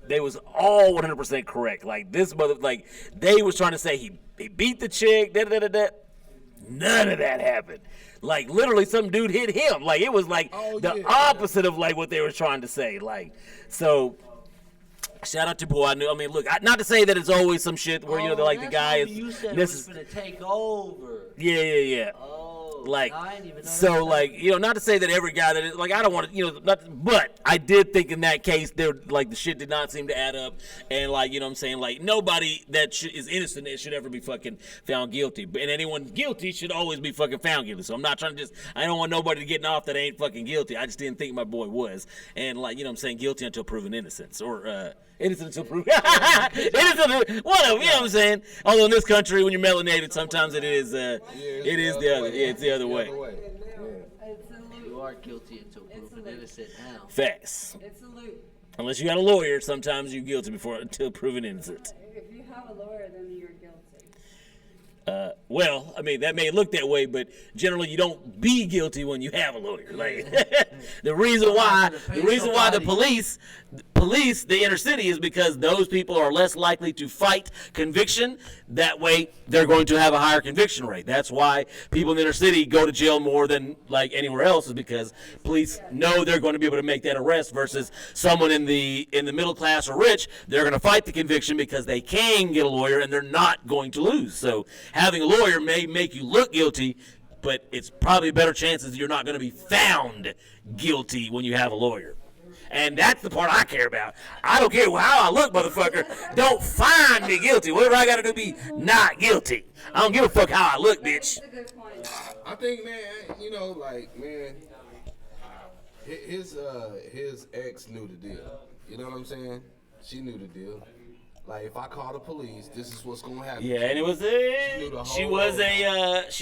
they was all 100% correct. Like this mother, like they was trying to say he beat the chick, None of that happened. Like literally, some dude hit him. Like it was like opposite of like what they were trying to say. Like so. Shout out to boy. I mean, look. Not to say that it's always some shit where they're like the guy is. You said this was gonna take over. Yeah. Like, I didn't even know so that. like, not to say that every guy that is, like, I don't want to, but I did think in that case there, like, the shit did not seem to add up, and like, what I'm saying, like, nobody that is innocent that should ever be fucking found guilty, and anyone guilty should always be fucking found guilty. So I'm not trying to I don't want nobody getting off that ain't fucking guilty. I just didn't think my boy was, and like, I'm saying, guilty until proven innocence, or innocent until proven innocent, whatever. You know what I'm saying? Although in this country, when you're melanated, sometimes it is it's the other way. You are guilty until proven innocent now. Facts. It's a loop. Unless you got a lawyer, sometimes you're guilty until proven innocent. If you have a lawyer, then you're guilty. Well, I mean, that may look that way, but generally you don't be guilty when you have a lawyer. Like the reason why the police the inner city is because those people are less likely to fight conviction. That way they're going to have a higher conviction rate. That's why people in the inner city go to jail more than like anywhere else, is because police know they're going to be able to make that arrest versus someone in the middle class or rich. They're going to fight the conviction because they can get a lawyer and they're not going to lose. So having a lawyer may make you look guilty, but it's probably better chances you're not going to be found guilty when you have a lawyer. And that's the part I care about. I don't care how I look, motherfucker. Don't find me guilty. Whatever I got to do, be not guilty. I don't give a fuck how I look, bitch. That's a good point. I think, man, his ex knew the deal. You know what I'm saying? She knew the deal. Like, if I call the police, this is what's gonna happen. Yeah, and it was she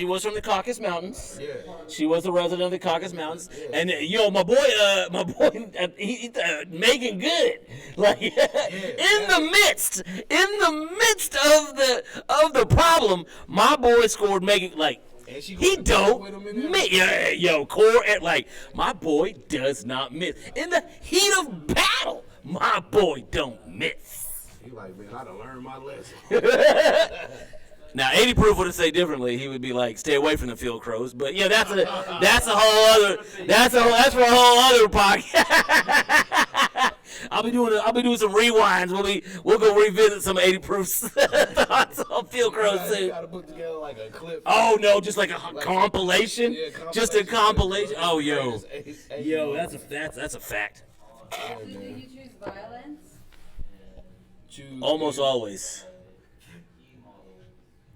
was from the Caucasus Mountains. Yeah. She was a resident of the Caucasus Mountains. Yeah. And my boy, he making good. Like in the midst of the problem, my boy scored making like. He don't miss. Like my boy does not miss in the heat of battle. My boy don't miss. He like, man, I done learned my lesson. Now, 80 proof would have said differently. He would be like, stay away from the field crows. But yeah, that's for a whole other podcast. I'll be doing some rewinds. We'll go revisit some 80 proofs thoughts on field crows too. You gotta put together like a clip. Oh no, just like a compilation. Yeah, just a compilation. Oh yo, that's a fact. So do you choose violence? Almost always.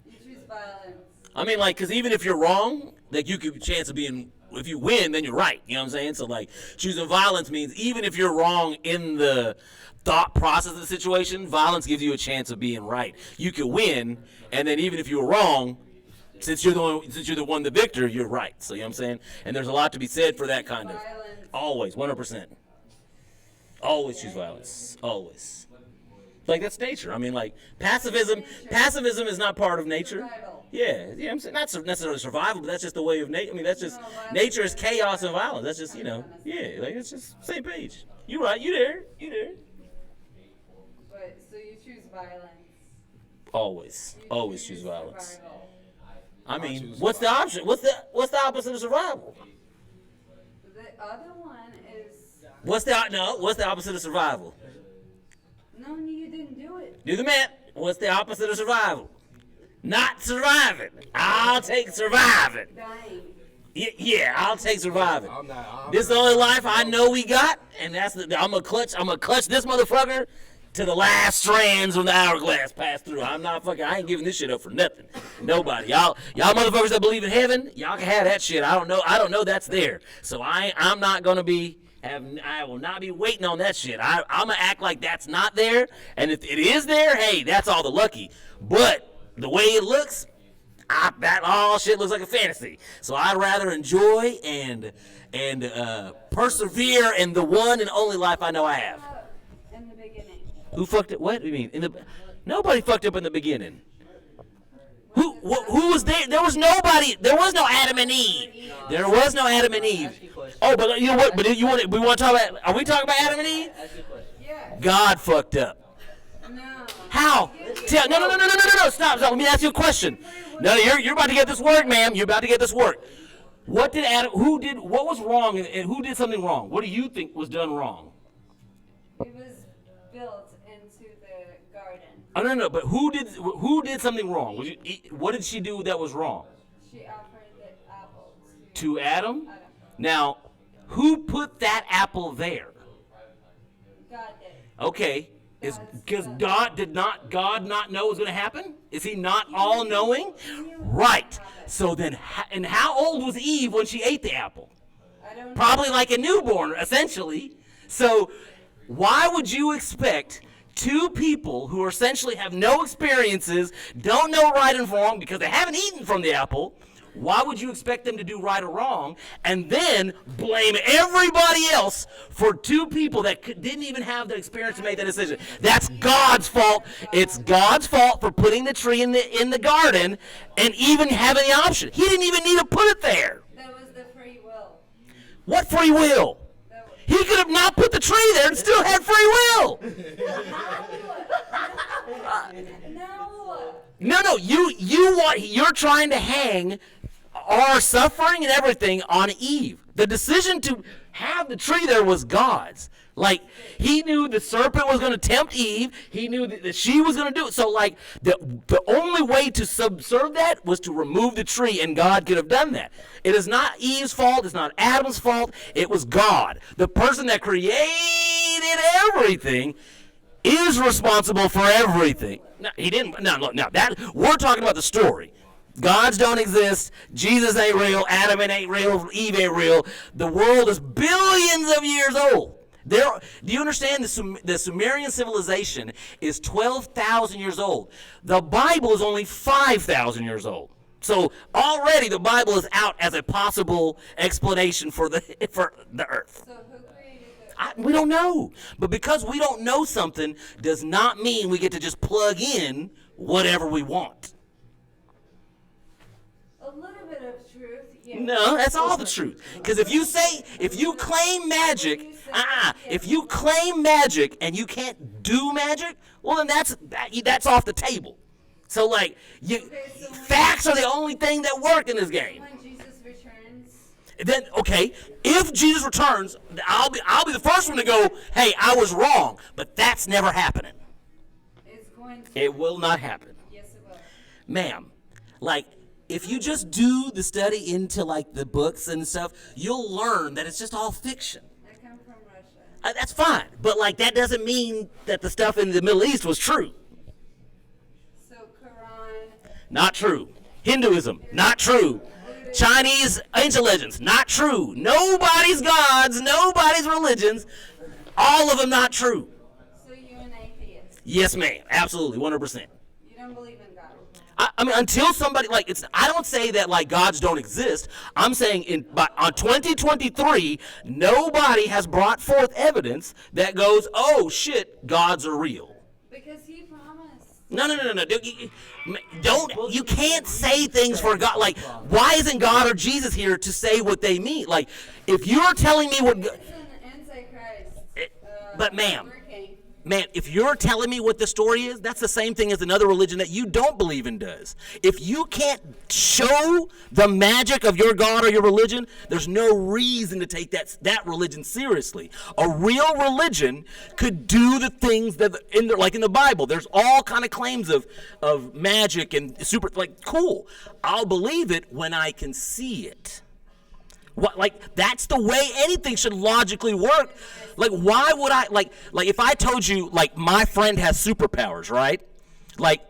You choose violence. I mean, like, because even if you're wrong, like, you could have a chance of being, if you win, then you're right. You know what I'm saying? So, like, choosing violence means even if you're wrong in the thought process of the situation, violence gives you a chance of being right. You could win, and then even if you were wrong, since you're the one, the victor, you're right. So, you know what I'm saying? And there's a lot to be said for that kind of. Always, 100%. Always choose violence. Always. Like, that's nature. I mean, like, pacifism is not part of nature. Yeah, I'm saying not necessarily survival, but that's just the way of nature. I mean, that's just nature is chaos and violence. That's just, like, it's just same page. You right, you there. But so you choose violence. Always choose violence. Survival. I mean, what's the option? What's the opposite of survival? The other one is What's the opposite of survival? no, you didn't do it. Do the math. What's the opposite of survival? Not surviving. I'll take surviving. Dying. Yeah, I'll take surviving. This is the only life I know we got, and I'm gonna clutch this motherfucker to the last strands when the hourglass pass through. I ain't giving this shit up for nothing. Nobody. Y'all motherfuckers that believe in heaven, y'all can have that shit. I don't know that's there. So I'm not gonna be. I will not be waiting on that shit. I'm gonna act like that's not there, and if it is there, hey, that's all the lucky. But the way it looks, that all shit looks like a fantasy. So I'd rather enjoy and persevere in the one and only life I know I have. In the beginning. Who fucked it? What do you mean? Nobody fucked up in the beginning. Who was there? There was nobody. There was no Adam and Eve. There was no Adam and Eve. Oh, but you know what? But we want to talk about? Are we talking about Adam and Eve? Yeah. God fucked up. No. How? No. Stop. Let me ask you a question. No, you're about to get this work, ma'am. You're about to get this work. What did Adam? What was wrong, and who did something wrong? What do you think was done wrong? It was built into the garden. Oh, no. But who did something wrong? What did she do that was wrong? She offered the apple To Adam? Adam. Now, who put that apple there? God did. Okay. Because God not know what's going to happen? Is he not all knowing? Right. So then, and how old was Eve when she ate the apple? I don't know. Probably like a newborn, essentially. So why would you expect two people who essentially have no experiences, don't know right and wrong because they haven't eaten from the apple, why would you expect them to do right or wrong and then blame everybody else for two people that didn't even have the experience to make that decision? That's God's fault. It's God's fault for putting the tree in the garden and even having the option. He didn't even need to put it there. That was the free will. What free will? That was, He could have not put the tree there and still had free will. no. You're trying to hang our suffering and everything on Eve. The decision to have the tree there was God's. Like, he knew the serpent was going to tempt Eve. He knew that she was going to do it. So, like, the only way to subserve that was to remove the tree, and God could have done that. It is not Eve's fault. It's not Adam's fault. It was God. The person that created everything is responsible for everything. No, he didn't. No, look, now that we're talking about the story. Gods don't exist. Jesus ain't real. Adam ain't real. Eve ain't real. The world is billions of years old. Do you understand the Sumerian civilization is 12,000 years old? The Bible is only 5,000 years old. So already the Bible is out as a possible explanation for the earth. So who created the We don't know. But because we don't know something does not mean we get to just plug in whatever we want. A little bit of truth, yeah. No, that's all the truth. Because if you claim magic, if you claim magic and you can't do magic, well then that's off the table. So like, facts are the only thing that work in this game. When Jesus returns, Then okay, if Jesus returns, I'll be the first one to go, hey, I was wrong. But that's never happening. it's going to. It will not happen. Yes, it will. Ma'am, like, if you just do the study into like the books and stuff, you'll learn that it's just all fiction. I come from Russia. That's fine, but like that doesn't mean that the stuff in the Middle East was true. So Quran, Not true. Hinduism, not true. Chinese ancient legends, not true. Nobody's gods, nobody's religions, all of them not true. so you're an atheist. Yes, ma'am, absolutely, 100%. You don't believe in God. I mean, until somebody I don't say that like gods don't exist. I'm saying on 2023, nobody has brought forth evidence that goes, oh shit, gods are real. Because he promised. No. Don't you can't say things for God. Like, why isn't God or Jesus here to say what they mean? Like, if you're telling me what, It's an antichrist. but ma'am. working. Man, if you're telling me what the story is, that's the same thing as another religion that you don't believe in does. If you can't show the magic of your God or your religion, there's no reason to take that religion seriously. A real religion could do the things that in the Bible. There's all kind of claims of magic and super, like, cool. I'll believe it when I can see it. What, like, that's the way anything should logically work. Like, why would I, like if I told you, like, my friend has superpowers, right? Like,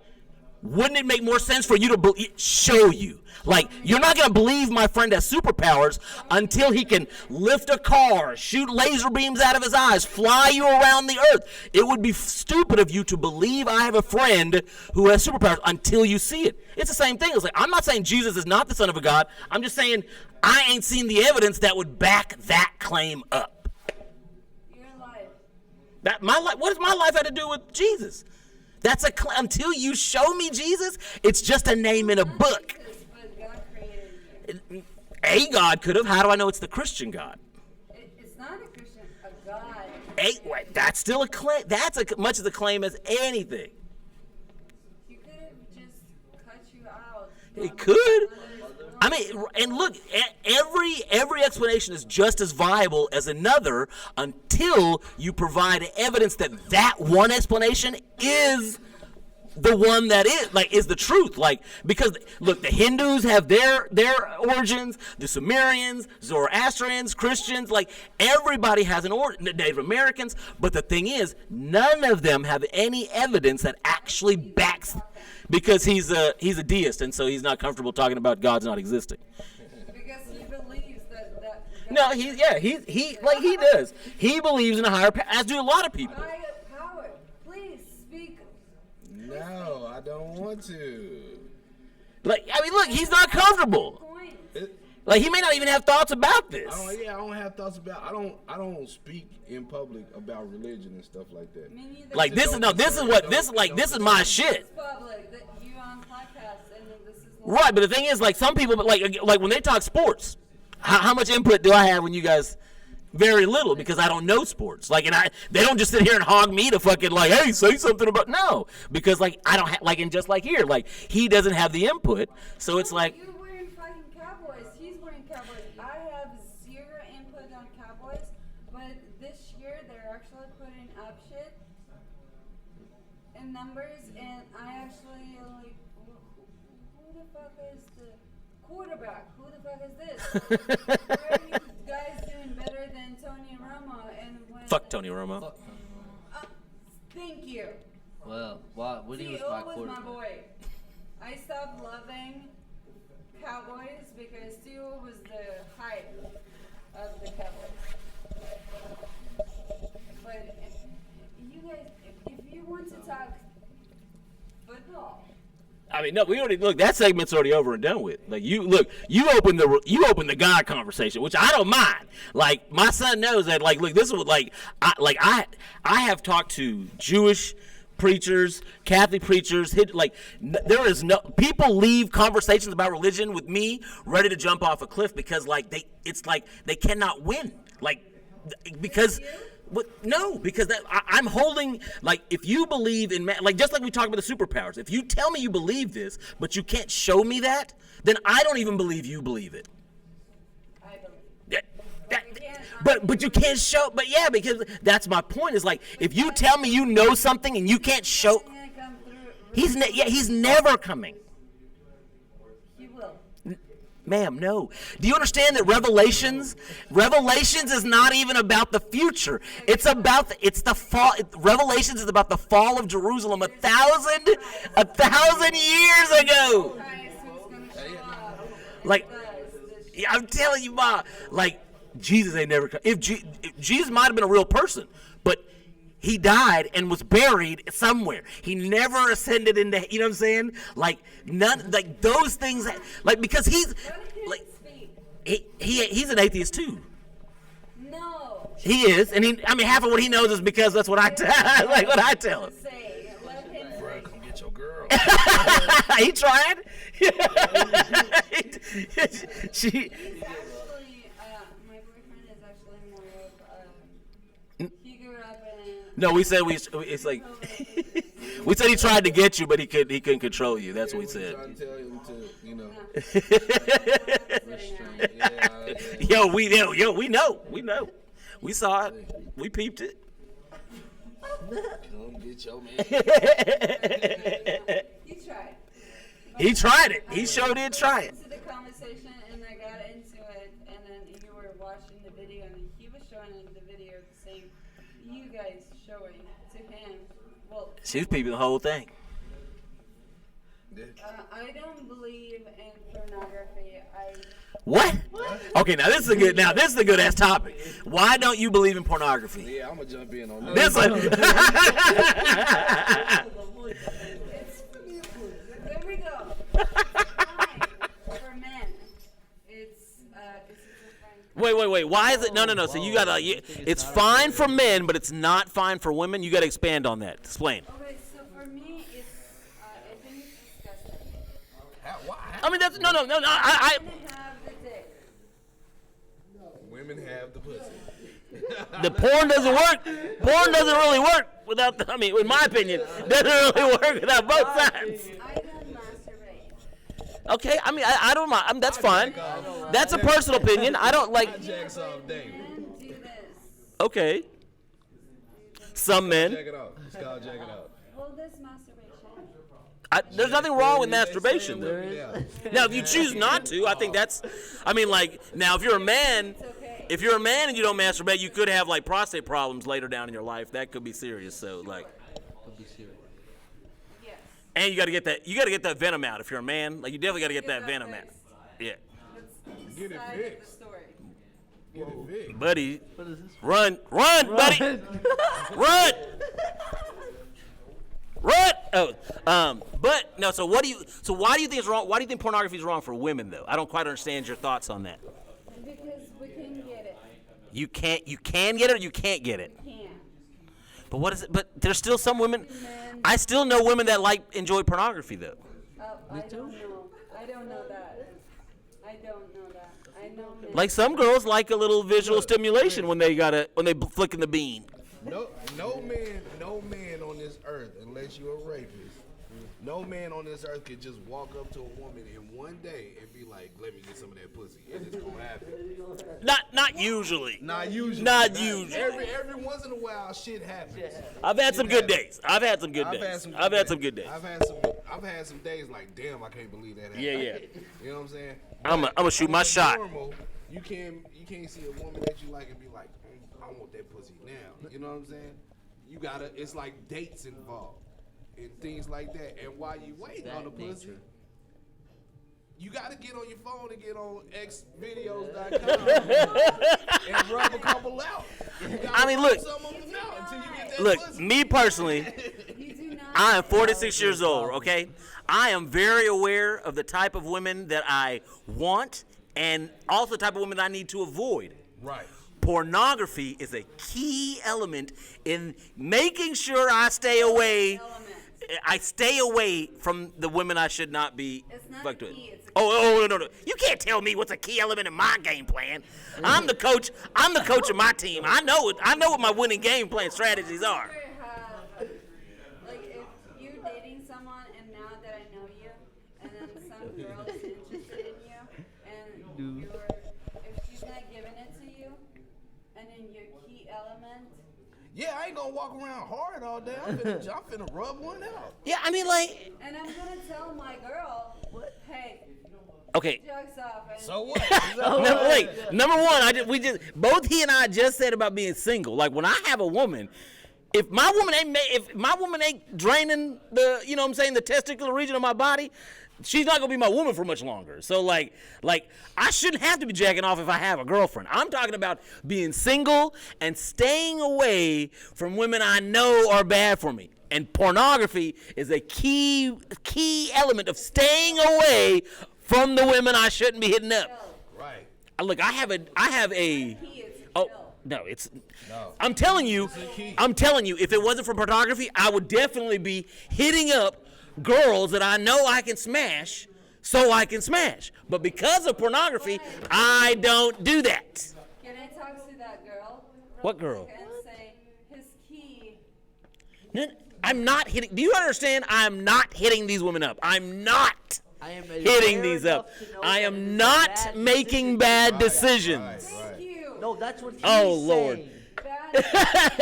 Wouldn't it make more sense for you to show you? Like, you're not going to believe my friend has superpowers until he can lift a car, shoot laser beams out of his eyes, fly you around the earth. It would be stupid of you to believe I have a friend who has superpowers until you see it. It's the same thing. It's like, I'm not saying Jesus is not the Son of a God. I'm just saying I ain't seen the evidence that would back that claim up. Your life. My life. What does my life have to do with Jesus? That's until you show me Jesus, it's just a name in a book. But God created you. A God could have. How do I know it's the Christian God? It's not a Christian, a God. Wait, that's still a claim. That's much of the claim as anything. He could have just cut you out. He could. I mean, and look, every explanation is just as viable as another until you provide evidence that that one explanation is the one that is the truth. Like, because look, the Hindus have their origins, the Sumerians, Zoroastrians, Christians, like everybody has an origin, Native Americans, but the thing is, none of them have any evidence that actually backs, because he's a deist, and so he's not comfortable talking about God's not existing. Because he believes that God No, he does. He believes in a higher power, as do a lot of people. higher power. Please speak. No, I don't want to. Like, I mean, look, he's not comfortable. Point. Like, he may not even have thoughts about this. I don't have thoughts about. I don't speak in public about religion and stuff like that. Me neither. Like, this is my shit. It's public that you on podcast and this is Right, but the thing is, like, some people, like when they talk sports, how much input do I have when you guys? Very little, because I don't know sports. Like, and they don't just sit here and hog me to fucking like, hey, say something about. No, because like I don't have, like, and just like here, like he doesn't have the input, so it's like. You're wearing fucking Cowboys. He's wearing Cowboys. I have zero input on Cowboys, but this year they're actually putting up shit and numbers, and I actually like, who the fuck is the quarterback? Who the fuck is this? Why are you guys doing better than Tony Romo? And when Fuck Tony Romo. Thank you. Well, what he was T.O. my was my quarterback. boy. I stopped loving Cowboys because T.O. was the hype of the Cowboys. But you guys, if you want to talk football, I mean, no, we already look. That segment's already over and done with. Like, you opened the God conversation, which I don't mind. Like, my son knows that. Like, look, this is what I have talked to Jewish preachers, Catholic preachers. There is no people leave conversations about religion with me ready to jump off a cliff because they cannot win. Like, because. But no, because I'm holding, like, if you believe in, like, just like we talked about the superpowers, if you tell me you believe this, but you can't show me that, then I don't even believe you believe it. I believe. But you can't show, but yeah, because that's my point, is like, if you tell me you know something and you can't show, he's never coming. He will. Ma'am, no. Do you understand that Revelations is not even about the future. It's the fall. Revelations is about the fall of Jerusalem 1,000 years ago. Guys, who's gonna show up? Like, I'm telling you, Ma, like, Jesus ain't never come. If Jesus might have been a real person, but he died and was buried somewhere. He never ascended into, you know what I'm saying? Like, none, like, those things, like, because he's, like, he's an atheist too. No. He is, and half of what he knows is because that's what I tell him. Say, let him Bro, come get your girl. He tried. He's actually, my boyfriend is actually more of, he grew up in. No, we said it's like we said he tried to get you, but he couldn't control you. That's what we said. Trying to tell him to, you know. Yo, we know. We saw it. We peeped it. Come get your man. He tried. He tried it. He sure did try it. To the conversation, and I got into it, and then you were watching the video, and he was showing in the video saying, you guys showing to him. Well, She was peeping the whole thing. I don't believe in pornography. What? Okay, now this is a good ass topic. Why don't you believe in pornography? Yeah, I'm gonna jump in on that. This one. There we go. It's fine for men. It's fine. Wait. Why is it? No. So you gotta. It's fine for men, but it's not fine for women. You gotta expand on that. Explain. Okay, so for me, I think it's disgusting. Why? I mean, that's no. I Women have the dick. Women have the pussy. the porn doesn't work. Porn doesn't really work without. I mean, in my opinion, doesn't really work without both sides. I don't masturbate. Okay, I mean, I don't mind. That's fine. That's a personal opinion. I don't like. Jacks off daily. Men do this. Okay. Some men. Jack it out. It's called jack it out. Well, this masturbation. There's nothing wrong with masturbation. There is. Now, if you choose not to, I think that's. I mean, like, now if you're a man, It's okay. if you're a man and you don't masturbate, you could have like prostate problems later down in your life. That could be serious. So, like, Could be serious. Yes. and you got to get that. You got to get that venom out. If you're a man, like, you definitely got to get Get that that venom out. fixed. Yeah, That's the Get it side of the fixed. story. Get it big. buddy, What is this? run, buddy, run. Run! Oh, but no. So what do you? So why do you think it's wrong? Why do you think pornography is wrong for women, though? I don't quite understand your thoughts on that. Because we can get it. You can't. You can get it, or you can't get it. Can. But what is it? But there's still some women. Men. I still know women that enjoy pornography, though. I don't know. I don't know that. I don't know that. I know men. Like some girls like a little visual stimulation when they flicking the bean. No man on this earth, unless you're a rapist, no man on this earth could just walk up to a woman in one day and be like, "Let me get some of that pussy," and it's gonna happen. Not usually. Not usually. Not usually. Every once in a while, shit happens. I've had some good days. I've had some good I've days. had some good days. I've had some days like, damn, I can't believe that happened. Yeah. You know what I'm saying? I'm gonna shoot my shot. Normal, you can't see a woman that you like and be like, I want that pussy now. You know what I'm saying? It's like dates involved and things like that. And while you waiting on the pussy, you gotta get on your phone and get on xvideos.com and rub a couple out. I mean, look. Some of them out until you get that Look, pussy. me personally, You do not. I am 46 years old, okay? I am very aware of the type of women that I want and also the type of women that I need to avoid. Right. Pornography is a key element in making sure I stay away. Element. I stay away from the women I should not be It's not fucked with. key, it's a No. You can't tell me what's a key element in my game plan. I'm the coach. I'm the coach of my team. I know it. I know what my winning game plan strategies are. Like if you're dating someone and now that I know you, and then some girl is interested in you, and if she's not giving it to you, and then your key element, Yeah, I ain't gonna walk around hard all day. I'm finna rub one out. Yeah, I mean, like, and I'm gonna tell my girl, hey, okay. jokes off, and So what? Number one, both he and I just said about being single. Like when I have a woman, if my woman ain't draining the, you know what I'm saying, the testicular region of my body, she's not gonna be my woman for much longer. So like I shouldn't have to be jacking off if I have a girlfriend. I'm talking about being single and staying away from women I know are bad for me. And pornography is a key element of staying away from the women I shouldn't be hitting up. Right. Look, I have a key is oh kill. no, it's No. I'm telling you, key. if it wasn't for pornography, I would definitely be hitting up girls that I know I can smash so I can smash. But because of pornography, I don't do that. Can I talk to that girl? What girl? And say his key. No, I'm not hitting. Do you understand? I'm not hitting these women up. I'm not I am hitting aware these up. enough to know I that am it's a not bad making decision. bad Right, decisions. right. Thank you. No, that's what he's Oh, Lord. saying. Bad.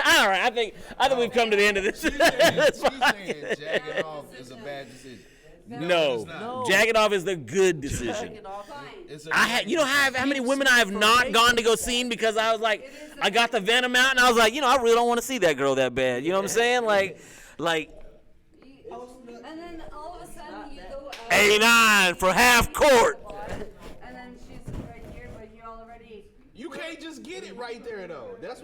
All right, I think we've come to the end of this. She's saying jacking off is a bad decision. No, it's not. jacking off is the good decision. Jacking off. Fine. It's a I had, you know how many women I have not gone to go see because I was like, I got the venom out and I was like, I really don't want to see that girl that bad. You know what I'm saying? Like, And then all of a sudden you go 89 for half court. And then she's right here, but you already. You can't just get it right there though. That's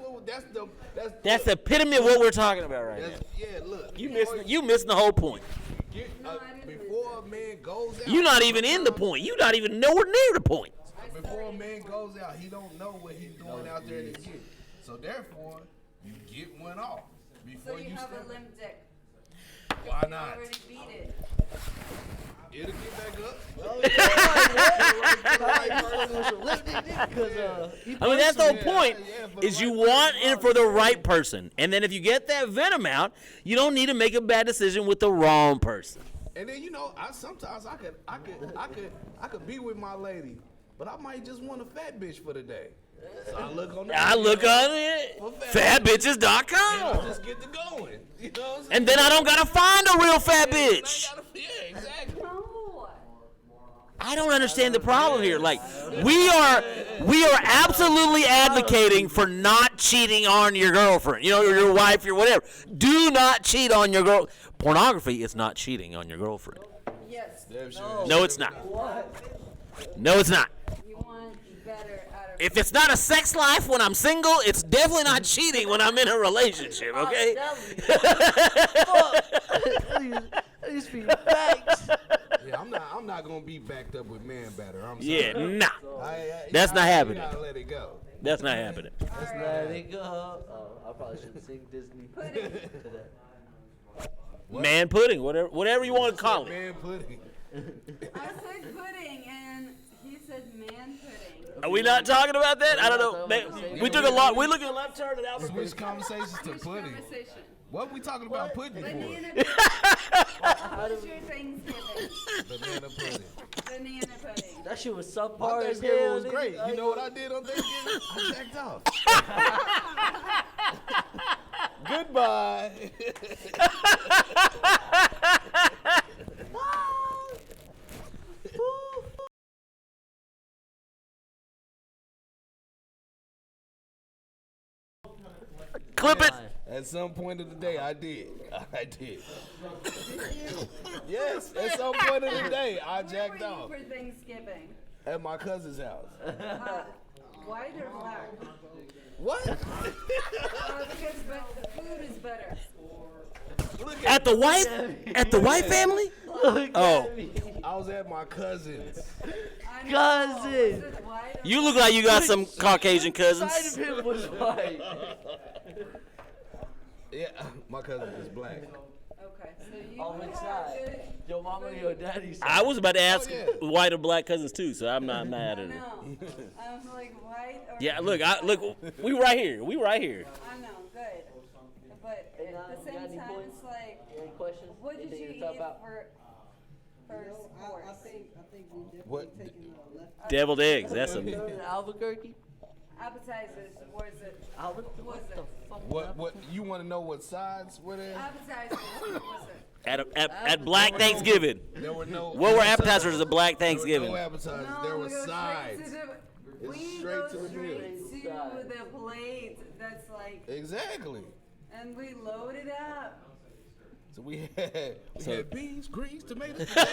That's the epitome of what we're talking about right now. Yeah, look. You missing the whole point. Before a man goes out. You're not even in the point. You're not even nowhere near the point. Before a man goes out, he don't know what he's doing out there to get. So therefore, you get one off So before you you have step. a limp dick. Why You not? already beat it. It'll get back up. I mean, that's the whole point. Is you want it for the right person, and then if you get that venom out, you don't need to make a bad decision with the wrong person. And then sometimes I could be with my lady, but I might just want a fat bitch for the day. So I look on it, fatbitches.com. Just get to going. You know what I'm saying? And then I don't gotta find a real fat bitch. Yeah, exactly. No. I don't understand the problem here. Like, we are absolutely advocating for not cheating on your girlfriend, your wife, your whatever. Do not cheat on your girl. Pornography is not cheating on your girlfriend. Yes. No, it's not. No, it's not. You want better out of If it's not a sex life when I'm single, it's definitely not cheating when I'm in a relationship, okay? These people facts. Yeah, I'm not gonna be backed up with man batter. I'm sorry. Yeah, nah. That's not happening. You gotta let it go. That's not happening. Let's let it go. Oh, I probably should sing Disney today. Man pudding, whatever you want to call it. Man pudding. I said pudding, and he said man pudding. Are we not talking about that? I don't know. Man, we took a lot. We look at a left turn at Albuquerque. Switch conversations to Which pudding. conversation? What we talking about pudding for? Banana pudding. What's your Thanksgiving? Banana pudding. Banana pudding. That shit was My subpar as Thanksgiving hell. was nigga. great. You know what I did on Thanksgiving? I jacked off. Goodbye. Clip it. At some point of the day, I did. I did. Yes, at some point of the day, I jacked Where were off you for Thanksgiving? at my cousin's house. White or black? What? Because the food is better. Look At the white family? Oh, I was at my cousin's. I know. Cousin. Is it white or you look like you got some Caucasian Side cousins. of him was white. Yeah, my cousin is black. Okay, so you On which have side? good. Your mama or your daddy side? I was about to ask yeah. white or black cousins too, so I'm not mad I at it. know. I was like white or. Yeah, look, we right here. We right here. I know, good. But Hey, now, at the you got same any time, points? it's like, Any questions? what did Anything you to eat talk about? for sports? I think we definitely What? taking a left. Deviled eggs. That's a. In Albuquerque? Appetizers, was it? Albuquerque? Was What it? the fuck? What? You want to know what sides were there? Appetizers, was it? At Black Thanksgiving. There were no. What were appetizers at Black There were Thanksgiving? no appetizers. There we were go straight sides. to It's we straight go to the straight meal. to the plate that's like, Exactly. and we load it up. So we had beans, greens, tomatoes. Oh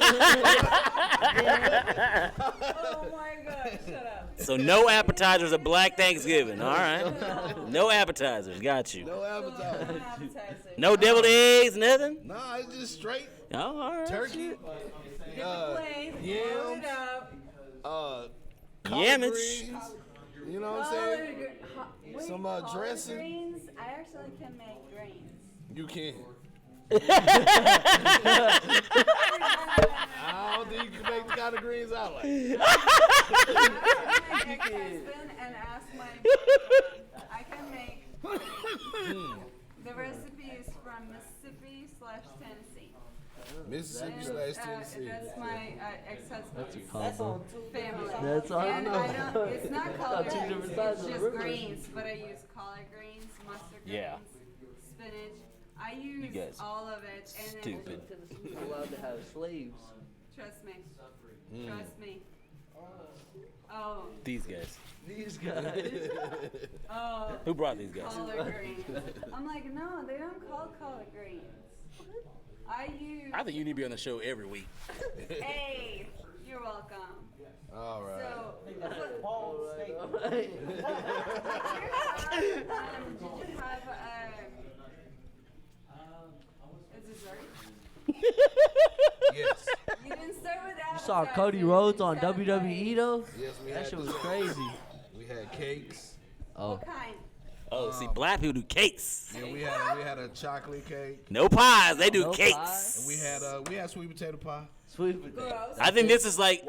my God, shut up. So no appetizers at Black Thanksgiving. All right. No appetizers. Got you. No No appetizers. appetizer. No deviled eggs, nothing. Nah, it's just straight Oh, all right. turkey, Get the plate, load yams, it up. collard Yamage. greens. You know what I'm saying? Some, Collard dressing. Greens, I actually can make greens. You can. I don't think you can make the kind of greens I like. My ex-husband and ask my I can make the recipe is from Mississippi/Tennessee. Mississippi And, slash Tennessee. that's my ex-husband's Combo. family. That's all I And know. I don't, it's not collard Two greens, different sides it's of the just river. greens, but I use collard greens, mustard greens, Yeah. spinach. I use guys all of it, and Stupid. Tennessee was allowed to have slaves. then trust me, trust me. Oh, These guys. These guys. oh, Who brought these guys? collard greens. I'm like, no, they don't call collard greens. I use. I think you need to be on the show every week. Hey, you're welcome. All right. So, did you have is this right? Yes. You didn't start with that. You saw Cody Rhodes on WWE though? Yes, we That had shit was dessert. crazy. We had cakes. Oh, What kind? Oh, see, black people do cakes. Yeah, we had a chocolate cake. No pies, they do No cakes. pies? And we had sweet potato pie. sweet potato. Gross. I think this is like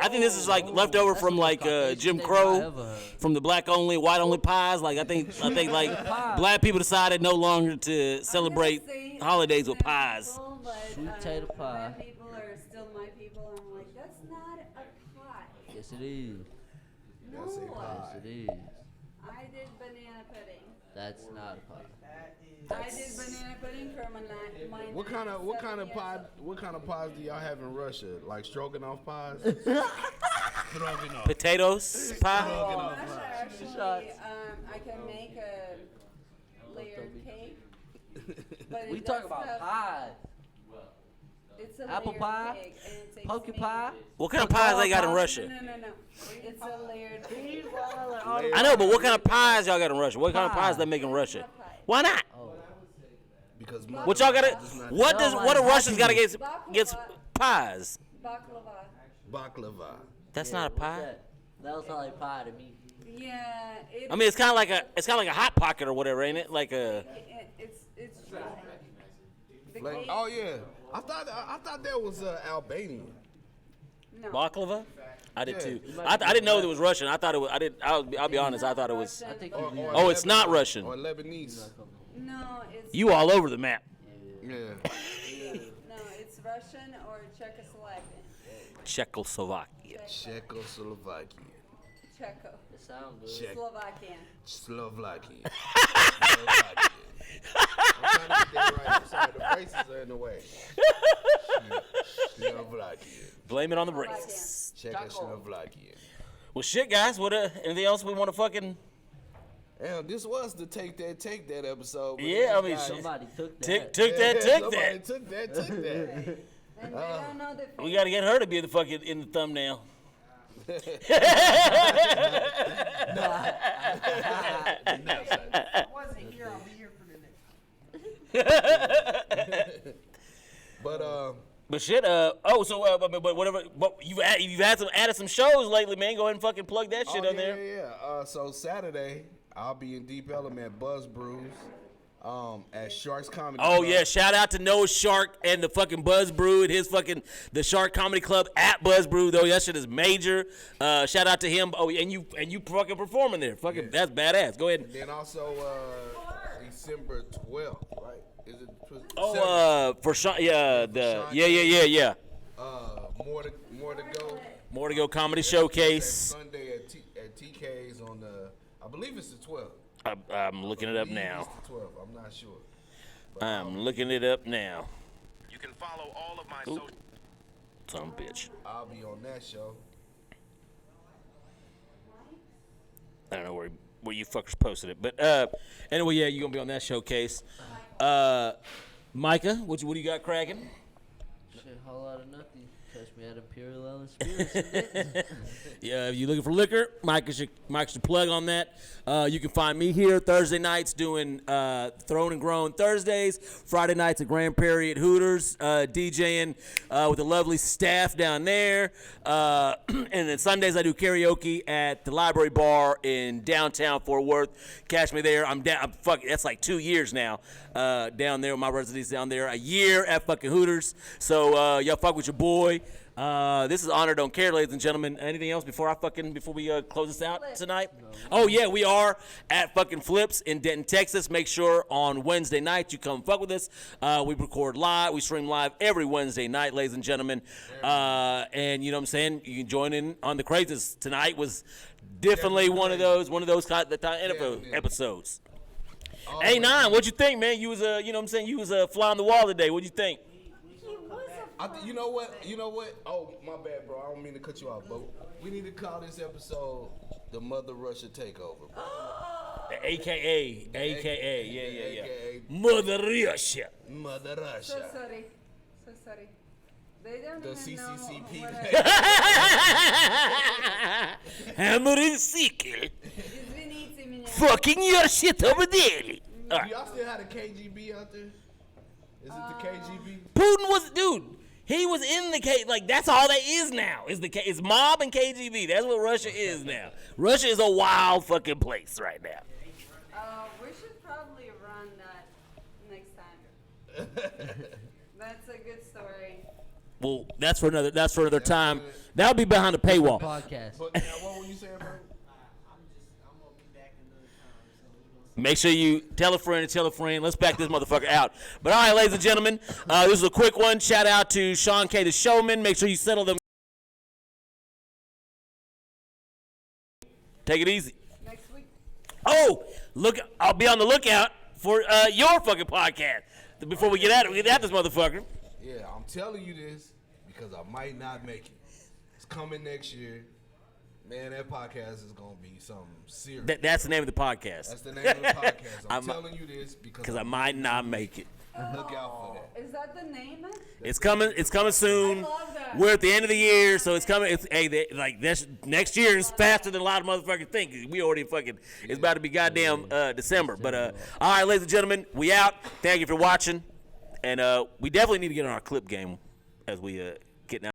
leftover That's from the like most Caucasian Jim thing I Crow, ever heard. from the black only, white only pies. Like I think like Pie. black people decided no longer to I'm celebrate gonna say holidays with some pies. people, but, Sweet potato pie. Black people are still my people. I'm like, that's not a pie. Yes, it is. No, That's a pie. Yes, it is. I did banana pudding. That's not a pie. I did banana pudding for my What kind of 7 years pie? old. What kind of pies do y'all have in Russia? Like stroganoff pies? Stroganoff. Potatoes pie. Stroganoff Masha, pie. actually, Shots. I can make a layered cake. But We it talking does about have- pie. It's a Apple layered pie? cake, and it takes Pumpkin me- pie? What kind of pies they got in pie? Russia? No. It's a layered cake. I know, but what kind of pies y'all got in Russia? What kind of pies they make in Russia? Not pie. Why not? Because What y'all gotta? What No, do like Russians gotta get Baklava. against pies? Baklava. baklava. That's Yeah, not a what's pie. That was not like pie to me. Yeah, I mean, it's kind of like a hot pocket or whatever, ain't it? Like a. it's dry. The Like, cake, oh yeah, I thought that was Albanian. no. Baklava? I did Yeah. too. I didn't know it was Russian. I thought it was. I'll be honest. I thought it was. Russian. I think Or, you or Oh, it's not Lebanese, Russian. Or Lebanese. No, it's You all over the map. Yeah. no, it's Russian or Czechoslovakian. Czechoslovakia. Czechoslovakia. Czech. It sounds good. Czech. Slovakian. Slovakia. Slovakia. I'm trying to get that right. I'm sorry, the braces are in the way. Slovakia. Blame it on the brakes. Czechoslovakia. Well, shit, guys. What? Anything else we want to fucking? Damn, this was the take that episode. but Yeah, I it mean, just got- shit. Somebody took that. Took that. Somebody took that. And they don't know the We got to get her to be the fucking in the thumbnail. I wasn't here. I'll be here for the next. But But shit. But whatever. But you've added some shows lately, man. Go ahead and fucking plug that shit on there. Yeah. So Saturday, I'll be in Deep Element Buzz Brews, at Sharks Comedy. Oh Club. yeah, shout out to Noah Shark and the fucking Buzz Brew and his fucking the Shark Comedy Club at Buzz Brew though. That shit is major. Shout out to him. Oh, and you fucking performing there. Fucking that's badass. Go ahead. And then also December 12th, right? Is it? Oh, for Sean, yeah, yeah. More to go. More to go comedy That's showcase. Sunday at TK's on the. I believe it's the 12th. I'm looking it up I believe now. It's the 12th. I'm not sure. I'm looking it up now. You can follow all of my Ooh. social. Son of a bitch. I'll be on that show. I don't know where you fuckers posted it, but anyway, yeah, you gonna be on that showcase. Micah, what you got cracking? Shit, whole lot of nothing. Catch me at Imperial Ellen Spirits. and Dayton. Yeah, if you're looking for liquor, Mike should plug on that. You can find me here Thursday nights doing Thrown and Grown Thursdays, Friday nights at Grand Prairie at Hooters, DJing with the lovely staff down there. And then Sundays I do karaoke at the Library Bar in downtown Fort Worth. Catch me there. That's like 2 years now down there. My residency down there. A year at fucking Hooters. So y'all fuck with your boy. This is Honor Don't Care, ladies and gentlemen. Anything else before we close this out tonight? Oh yeah, we are at fucking Flips in Denton, Texas. Make sure on Wednesday night you come fuck with us. We record live, we stream live every Wednesday night, ladies and gentlemen. And you know what I'm saying? You can join in on the crazies. Tonight was definitely one of those kind of episodes. A9, what'd you think, man? You was you was a fly on the wall today. What'd you think? You know what? Oh, my bad, bro. I don't mean to cut you off, but we need to call this episode the Mother Russia Takeover, bro. AKA, yeah. AKA Mother Russia. Mother So Russia. sorry. So sorry. They don't The even know CCCP. what Hammer and sickle. Извините меня. Fucking your shit over there. Do y'all still have the KGB out there? Is it the KGB? Putin was, dude. He was in the like that's all that is now. Is it's mob and KGB. That's what Russia is now. Russia is a wild fucking place right now. We should probably run that next time. That's a good story. Well, that's for another time. That'll be behind the paywall. Podcast. But now, what were you saying, bro? Make sure you tell a friend and tell a friend. Let's back this motherfucker out. But all right, ladies and gentlemen, this is a quick one. Shout out to Sean K. the Showman. Make sure you settle them. Take it easy. Next week. Oh, look! I'll be on the lookout for your fucking podcast before we get at this motherfucker. Yeah, I'm telling you this because I might not make it. It's coming next year. Man, that podcast is gonna be something serious. That's the name of the podcast. That's the name of the podcast. I'm telling you this because I might not make it. Look out for that. Is that the name? It's coming. It's coming soon. I love that. We're at the end of the year, so it's coming. It's like this next year is faster than a lot of motherfuckers think. We already fucking. It's about to be goddamn December. But all right, ladies and gentlemen, we out. Thank you for watching, and we definitely need to get on our clip game as we get now.